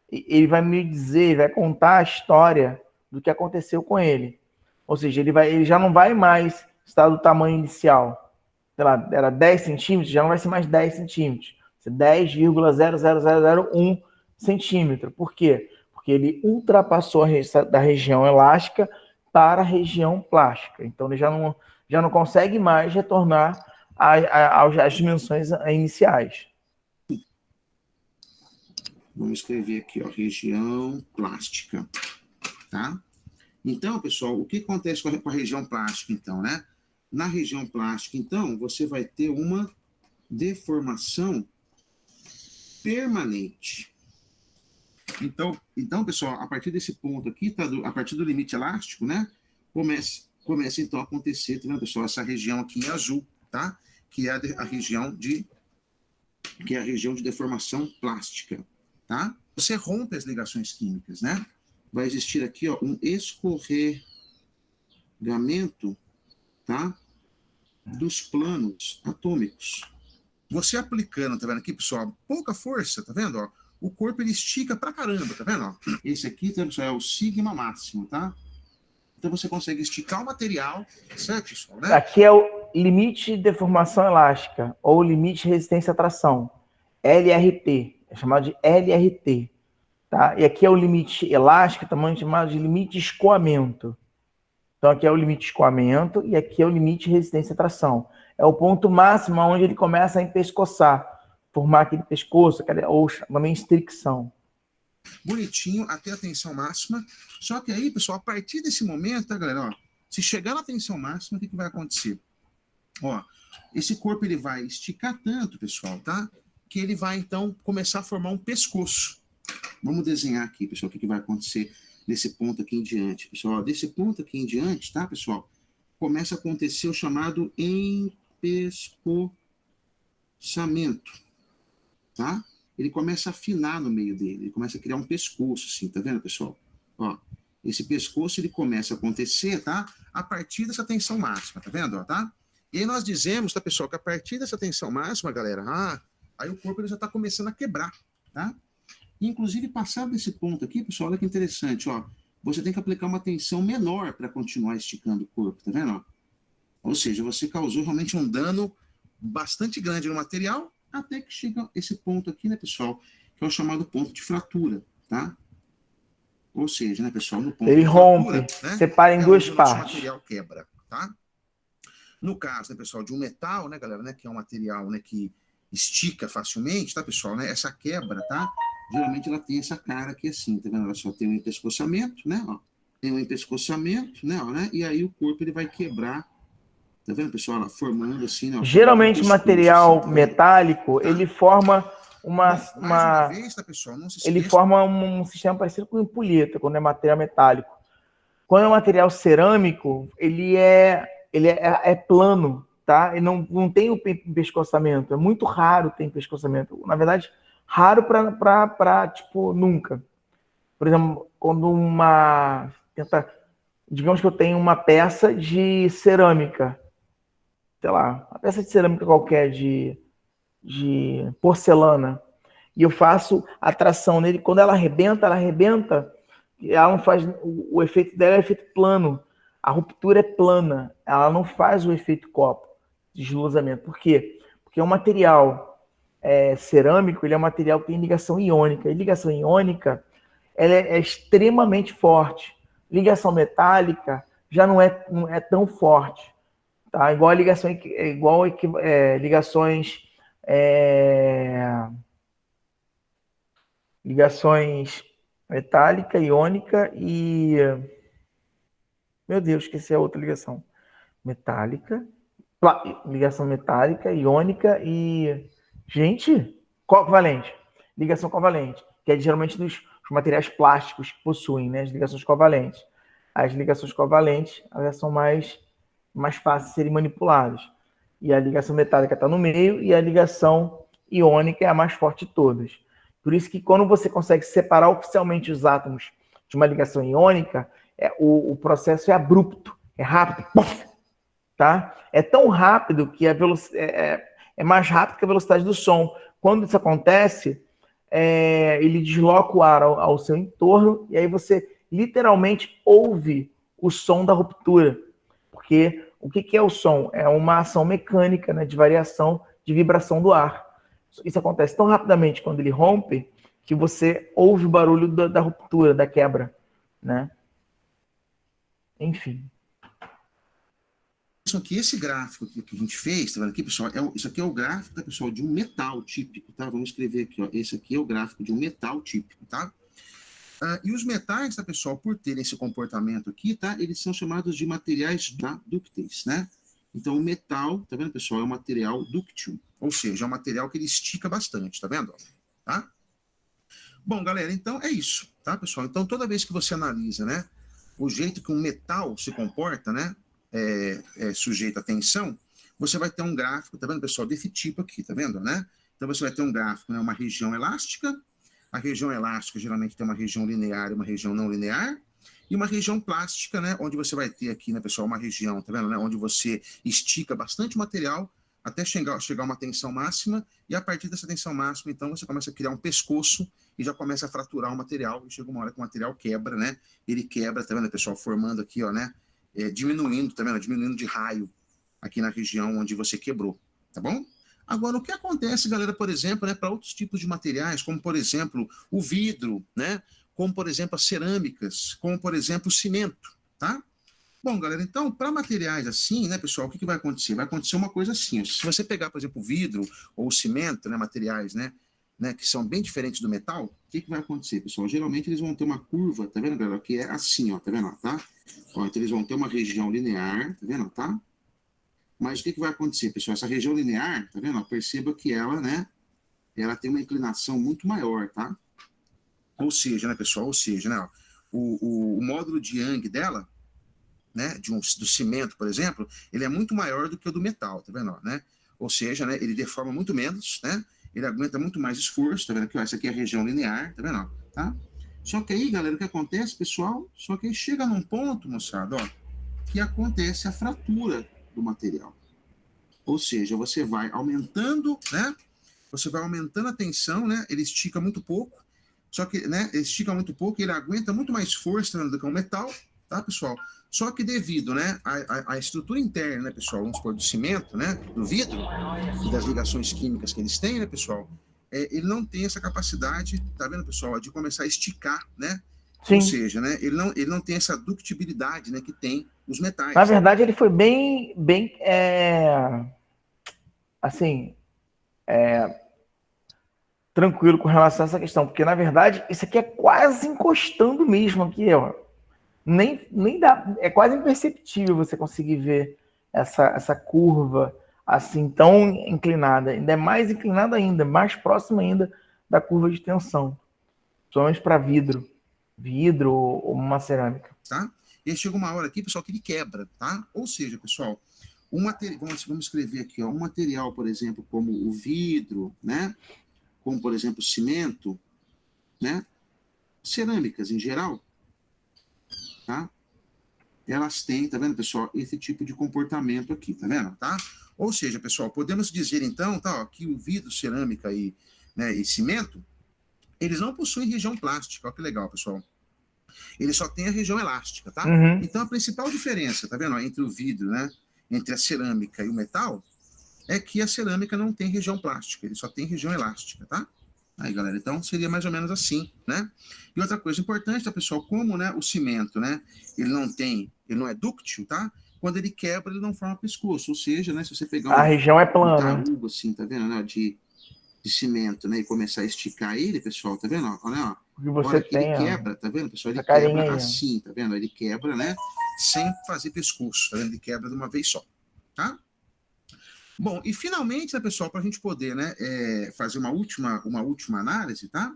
ele vai me dizer, ele vai contar a história do que aconteceu com ele. Ou seja, ele já não vai mais estar do tamanho inicial. Sei lá, era 10 centímetros, já não vai ser mais 10 centímetros. 10,00001 centímetro. Por quê? Porque ele ultrapassou da região elástica para a região plástica. Então, ele já não consegue mais retornar às dimensões iniciais. Vamos escrever aqui, ó, região plástica, tá? Então, pessoal, o que acontece com a região plástica, então, né? Na região plástica, então, você vai ter uma deformação permanente. Então, pessoal, a partir desse ponto aqui, tá, a partir do limite elástico, né? Começa então a acontecer, tá vendo, pessoal? Essa região aqui em azul, tá? Que é a região de deformação plástica, tá? Você rompe as ligações químicas, né? Vai existir aqui, ó, um escorregamento, tá? Dos planos atômicos. Você aplicando, tá vendo aqui, pessoal? Pouca força, tá vendo, ó? O corpo ele estica pra caramba, tá vendo, ó? Esse aqui, tá, pessoal, é o sigma máximo, tá? Então você consegue esticar o material, certo, pessoal, né? Aqui é o limite de deformação elástica, ou limite de resistência à tração, LRT, é chamado de LRT, tá? E aqui é o limite elástico, também chamado de limite de escoamento. Então aqui é o limite de escoamento e aqui é o limite de resistência à tração. É o ponto máximo onde ele começa a empescoçar, formar aquele pescoço, ou também estricção. Bonitinho, até a tensão máxima. Só que aí, pessoal, a partir desse momento, tá, galera, ó, se chegar na tensão máxima, o que vai acontecer? Ó, esse corpo ele vai esticar tanto, pessoal, tá? Que ele vai, então, começar a formar um pescoço. Vamos desenhar aqui, pessoal, o que vai acontecer desse ponto aqui em diante. Pessoal, ó, desse ponto aqui em diante, tá, pessoal? Começa a acontecer o chamado empescoçamento, tá? Ele começa a afinar no meio dele, ele começa a criar um pescoço, assim, tá vendo, pessoal? Ó, esse pescoço, ele começa a acontecer, tá? A partir dessa tensão máxima, tá vendo, ó, tá? E aí nós dizemos, tá, pessoal, que a partir dessa tensão máxima, galera, aí o corpo ele já tá começando a quebrar, tá? E, inclusive, passado desse ponto aqui, pessoal, olha que interessante, ó, você tem que aplicar uma tensão menor para continuar esticando o corpo, tá vendo, ó? Ou seja, você causou realmente um dano bastante grande no material, até que chega esse ponto aqui, né, pessoal, que é o chamado ponto de fratura, tá? Ou seja, né, pessoal, no ponto ele de rompe, fratura, né, separa em duas partes. O material quebra, tá? No caso, né, pessoal, de um metal, né, galera, né, que é um material, né, que estica facilmente, tá, pessoal, né, essa quebra, tá? Geralmente ela tem essa cara aqui assim, tá vendo? Ela só tem um empescoçamento, né, ó. Tem um empescoçamento, né, ó, né? E aí o corpo ele vai quebrar. Tá vendo, pessoal? Ela formando assim, né? Geralmente o material assim, tá metálico, tá? ele forma Mais uma vez, tá, pessoal? Não se esqueça. Ele forma um sistema parecido com ampulheta, quando é material metálico. Quando é material cerâmico, ele é plano, tá? E não tem o pescoçamento. É muito raro ter pescoçamento. Na verdade, raro para tipo, nunca. Por exemplo, quando digamos que eu tenho uma peça de cerâmica, sei lá, uma peça de cerâmica qualquer, de porcelana, e eu faço a tração nele, quando ela arrebenta, ela não faz, o efeito dela é efeito plano, a ruptura é plana, ela não faz o efeito copo, desluzamento. Por quê? Porque o material cerâmico, ele é um material que tem ligação iônica, e ligação iônica ela é extremamente forte. Ligação metálica já não é tão forte. tá? Igual a ligação, ligações, ligações metálica, iônica e, meu Deus, esqueci a outra ligação. Ligação metálica, iônica e, gente, covalente. Ligação covalente, que é geralmente dos materiais plásticos que possuem, né, as ligações covalentes. As ligações covalentes, elas são mais fáceis de serem manipuladas. E a ligação metálica está no meio e a ligação iônica é a mais forte de todas. Por isso que quando você consegue separar oficialmente os átomos de uma ligação iônica, o processo é abrupto, é rápido, puff, tá? É tão rápido que é mais rápido que a velocidade do som. Quando isso acontece, ele desloca o ar ao seu entorno e aí você literalmente ouve o som da ruptura. Porque o que é o som? É uma ação mecânica, né, de variação de vibração do ar. Isso acontece tão rapidamente quando ele rompe que você ouve o barulho da ruptura, da quebra, né? Enfim. Só que esse gráfico que a gente fez, tá vendo aqui, pessoal? Isso aqui é o gráfico, tá, pessoal, de um metal típico, tá? Vamos escrever aqui, ó. Esse aqui é o gráfico de um metal típico, tá? E os metais, tá, pessoal, por terem esse comportamento aqui, tá? Eles são chamados de materiais dúcteis, né? Então, o metal, tá vendo, pessoal? É um material dúctil, ou seja, é um material que ele estica bastante, tá vendo? Tá? Bom, galera, então é isso, tá, pessoal? Então, toda vez que você analisa, né, o jeito que um metal se comporta, né, sujeito à tensão, você vai ter um gráfico, tá vendo, pessoal, desse tipo aqui, tá vendo, né? Então, você vai ter um gráfico, né, uma região elástica. A região elástica geralmente tem uma região linear e uma região não linear, e uma região plástica, né, onde você vai ter aqui, né, pessoal, uma região, tá vendo, né, onde você estica bastante material até chegar a uma tensão máxima, e a partir dessa tensão máxima, então, você começa a criar um pescoço e já começa a fraturar o material, e chega uma hora que o material quebra, né, ele quebra, tá vendo, pessoal, formando aqui, ó, né, diminuindo, tá vendo, diminuindo de raio aqui na região onde você quebrou, tá bom? Agora, o que acontece, galera, por exemplo, né, para outros tipos de materiais, como, por exemplo, o vidro, né, como, por exemplo, as cerâmicas, como, por exemplo, o cimento, tá? Bom, galera, então, para materiais assim, né, pessoal, o que vai acontecer? Vai acontecer uma coisa assim, se você pegar, por exemplo, o vidro ou o cimento, né, materiais, né, que são bem diferentes do metal, o que vai acontecer, pessoal? Geralmente eles vão ter uma curva, tá vendo, galera, que é assim, ó, tá vendo, tá? Ó, então eles vão ter uma região linear, tá vendo, tá? Mas o que vai acontecer, pessoal? Essa região linear, tá vendo? Perceba que ela, né, ela tem uma inclinação muito maior, tá? Ou seja, né, pessoal? Ou seja, né, ó, o módulo de Young dela, né, do cimento, por exemplo, ele é muito maior do que o do metal, tá vendo? Né? Ou seja, né, ele deforma muito menos, né? Ele aguenta muito mais esforço, tá vendo aqui? Ó, essa aqui é a região linear, tá vendo? Tá? Só que aí, galera, o que acontece, pessoal? Só que aí chega num ponto, moçada, ó, que acontece a fratura do material. Ou seja, você vai aumentando, né? Você vai aumentando a tensão, né? Ele estica muito pouco, só que, né? Ele estica muito pouco, ele aguenta muito mais força do que o metal, tá, pessoal? Só que devido, né, à estrutura interna, né, pessoal, vamos supor, do cimento, né, do vidro e das ligações químicas que eles têm, né, pessoal, ele não tem essa capacidade, tá vendo, pessoal, de começar a esticar, né? Sim. Ou seja, né, ele não tem essa ductibilidade, né, que tem os metais. Na verdade, ele foi bem assim, tranquilo com relação a essa questão, porque na verdade isso aqui é quase encostando mesmo aqui, ó. Nem dá, é quase imperceptível você conseguir ver essa curva assim tão inclinada, ainda é mais inclinada ainda, mais próxima ainda da curva de tensão, principalmente para vidro ou uma cerâmica. Tá? E aí chega uma hora aqui, pessoal, que ele quebra, tá? Ou seja, pessoal, vamos escrever aqui, ó, um material, por exemplo, como o vidro, né? Como, por exemplo, o cimento, né? Cerâmicas em geral, tá? Elas têm, tá vendo, pessoal, esse tipo de comportamento aqui, tá vendo, tá? Ou seja, pessoal, podemos dizer, então, tá, ó, que o vidro, cerâmica e cimento, eles não possuem região plástica, ó que legal, pessoal. Ele só tem a região elástica, tá? Uhum. Então, a principal diferença, tá vendo, ó, entre o vidro, né, entre a cerâmica e o metal, é que a cerâmica não tem região plástica, ele só tem região elástica, tá? Aí, galera, então seria mais ou menos assim, né? E outra coisa importante, tá, pessoal, como, né, o cimento, né, ele não é dúctil, tá? quando ele quebra, ele não forma pescoço. Ou seja, né, se você pegar A região é um plana. tarugo, assim, tá vendo, né, de cimento, né, e começar a esticar ele, pessoal, tá vendo? Olha, ó. O que A você hora que ele tem, ó, quebra, tá vendo, pessoal? Ele essa carinha quebra aí, ó. assim, tá vendo? Ele quebra, né, sem fazer pescoço, tá vendo? Ele quebra de uma vez só, tá? Bom, e finalmente, né, pessoal, para a gente poder, né, fazer uma última análise, tá?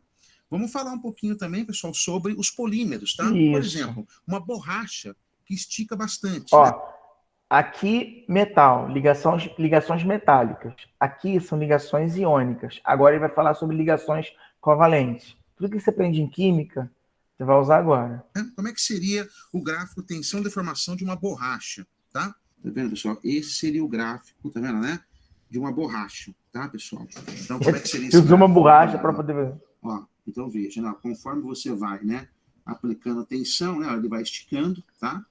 Vamos falar um pouquinho também, pessoal, sobre os polímeros, tá? Por Isso. exemplo, uma borracha que estica bastante, né? Ó, aqui metal, ligações metálicas. Aqui são ligações iônicas. Agora ele vai falar sobre ligações covalentes. Tudo que você aprende em química, você vai usar agora. Como é que seria o gráfico tensão-deformação de uma borracha, tá? Tá vendo, pessoal? Esse seria o gráfico, tá vendo, né? De uma borracha, tá, pessoal? Então, como é que seria esse Você usou uma gráfico? borracha para poder ver. Ó, então veja, né? Conforme você vai, né, aplicando a tensão, né, ele vai esticando, tá?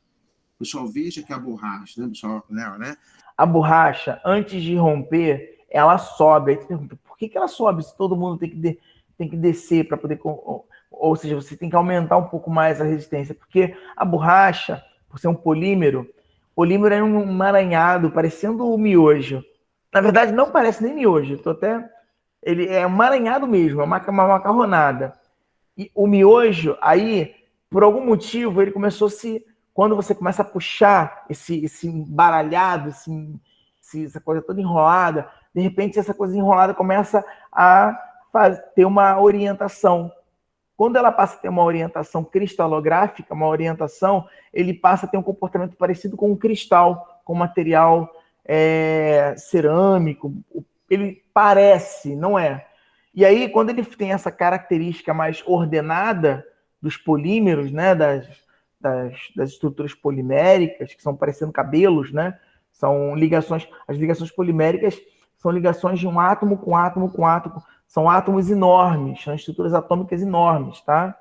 Pessoal, veja que a borracha, né, pessoal, né? A borracha, antes de romper, ela sobe. Aí você pergunta, por que ela sobe se todo mundo tem que descer para poder... Ou seja, você tem que aumentar um pouco mais a resistência, porque a borracha, por ser um polímero é um emaranhado, parecendo o miojo. Na verdade, não parece nem miojo, ele é um emaranhado mesmo, é uma macarronada. E o miojo, aí, por algum motivo, ele começou a se... Quando você começa a puxar esse embaralhado, essa coisa toda enrolada, de repente essa coisa enrolada começa a ter uma orientação. Quando ela passa a ter uma orientação cristalográfica, ele passa a ter um comportamento parecido com um cristal, com material cerâmico. Ele parece, não é? E aí, quando ele tem essa característica mais ordenada dos polímeros, né, das estruturas poliméricas, que são parecendo cabelos, né? As ligações poliméricas são ligações de um átomo com átomo com átomo, são átomos enormes, são estruturas atômicas enormes, tá?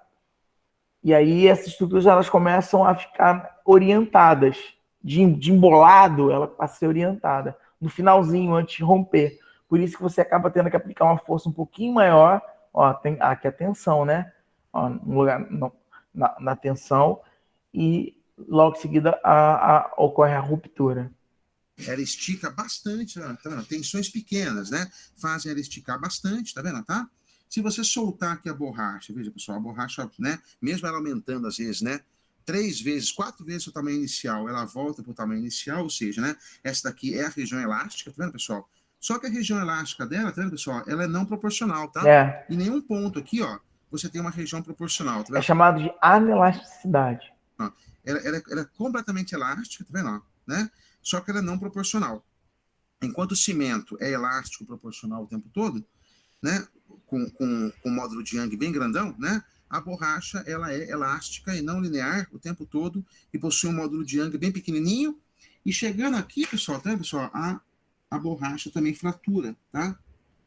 E aí essas estruturas elas começam a ficar orientadas, de embolado, ela passa a ser orientada, no finalzinho, antes de romper. Por isso que você acaba tendo que aplicar uma força um pouquinho maior, ó, tem aqui a tensão, né? Ó, no lugar, na tensão, e logo em seguida ocorre a ruptura. Ela estica bastante, tá vendo? Tensões pequenas, né? Fazem ela esticar bastante, tá vendo, tá? Se você soltar aqui a borracha, veja, pessoal, a borracha, né? Mesmo ela aumentando às vezes, né? 3 vezes, 4 vezes o tamanho inicial, ela volta para o tamanho inicial, ou seja, né? Essa daqui é a região elástica, tá vendo, pessoal? Só que a região elástica dela, tá vendo, pessoal? Ela é não proporcional, tá? Em nenhum ponto aqui, ó, você tem uma região proporcional, tá vendo? É chamado de anelasticidade. Ela é completamente elástica, tá vendo? Né? Só que ela é não proporcional. Enquanto o cimento é elástico proporcional o tempo todo, né? Com o módulo de Young bem grandão, né? A borracha ela é elástica e não linear o tempo todo e possui um módulo de Young bem pequenininho. E chegando aqui, pessoal, tá vendo, pessoal? A borracha também fratura, tá?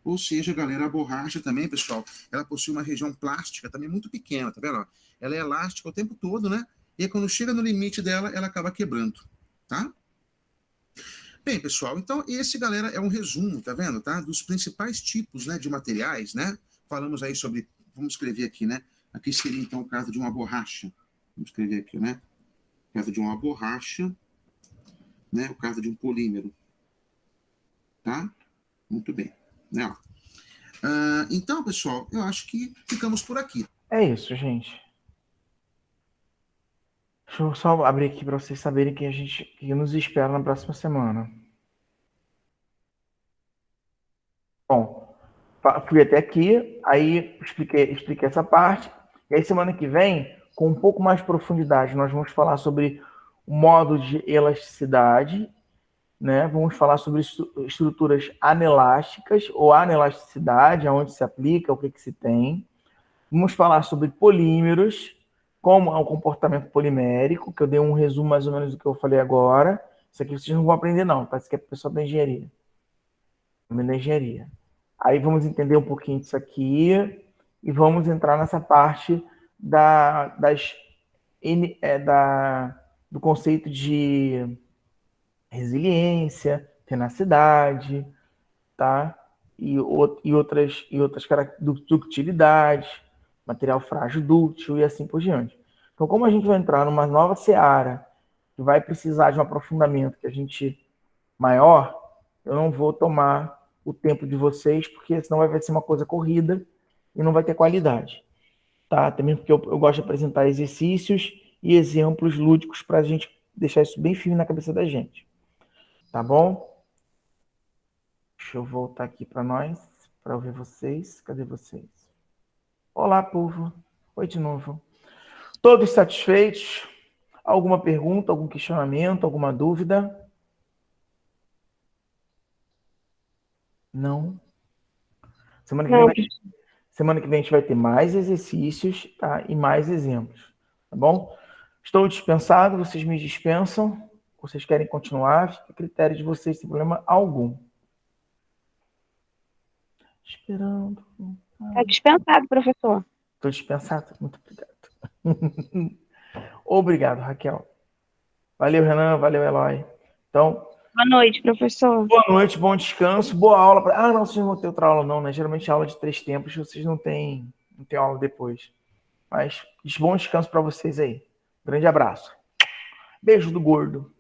Ou seja, galera, a borracha também, pessoal, ela possui uma região plástica também muito pequena, tá vendo? Ela é elástica o tempo todo, né? E aí, quando chega no limite dela, ela acaba quebrando, tá? Bem, pessoal, então esse, galera, é um resumo, tá vendo, tá? Dos principais tipos, né, de materiais, né? Falamos aí sobre, vamos escrever aqui, né? Aqui seria, então, o caso de uma borracha. Vamos escrever aqui, né? O caso de uma borracha, né? O caso de um polímero, tá? Muito bem, né? Então, pessoal, eu acho que ficamos por aqui. É isso, gente. Deixa eu só abrir aqui para vocês saberem que nos espera na próxima semana. Bom, fui até aqui, aí expliquei essa parte, e aí semana que vem, com um pouco mais de profundidade, nós vamos falar sobre o modo de elasticidade, né? Vamos falar sobre estruturas anelásticas ou anelasticidade, aonde se aplica, o que se tem. Vamos falar sobre polímeros, como é o comportamento polimérico, que eu dei um resumo mais ou menos do que eu falei agora. Isso aqui vocês não vão aprender não, tá? Isso aqui é para o pessoal da engenharia. Da engenharia. Aí vamos entender um pouquinho disso aqui e vamos entrar nessa parte do conceito de resiliência, tenacidade, tá? E outras características, ductilidade, material frágil dúctil e assim por diante. Então, como a gente vai entrar numa nova seara, que vai precisar de um aprofundamento que a gente maior, eu não vou tomar o tempo de vocês, porque senão vai ser uma coisa corrida e não vai ter qualidade. Tá? Também porque eu gosto de apresentar exercícios e exemplos lúdicos para a gente deixar isso bem firme na cabeça da gente. Tá bom? Deixa eu voltar aqui para nós, para ouvir vocês. Cadê vocês? Olá, povo. Oi de novo. Todos satisfeitos? Alguma pergunta, algum questionamento, alguma dúvida? Não? Semana que vem a gente vai ter mais exercícios, tá? E mais exemplos, tá bom? Estou dispensado, vocês me dispensam. Vocês querem continuar? Fica a critério de vocês, sem problema algum. Esperando. Está dispensado, professor. Estou dispensado? Muito obrigado. Obrigado, Raquel. Valeu, Renan. Valeu, Eloy. Então, boa noite, professor. Boa noite, bom descanso, boa aula. Não, vocês não vão ter outra aula não, né? Geralmente aula de 3 tempos, vocês não tem aula depois. Mas bom descanso para vocês aí. Grande abraço. Beijo do gordo.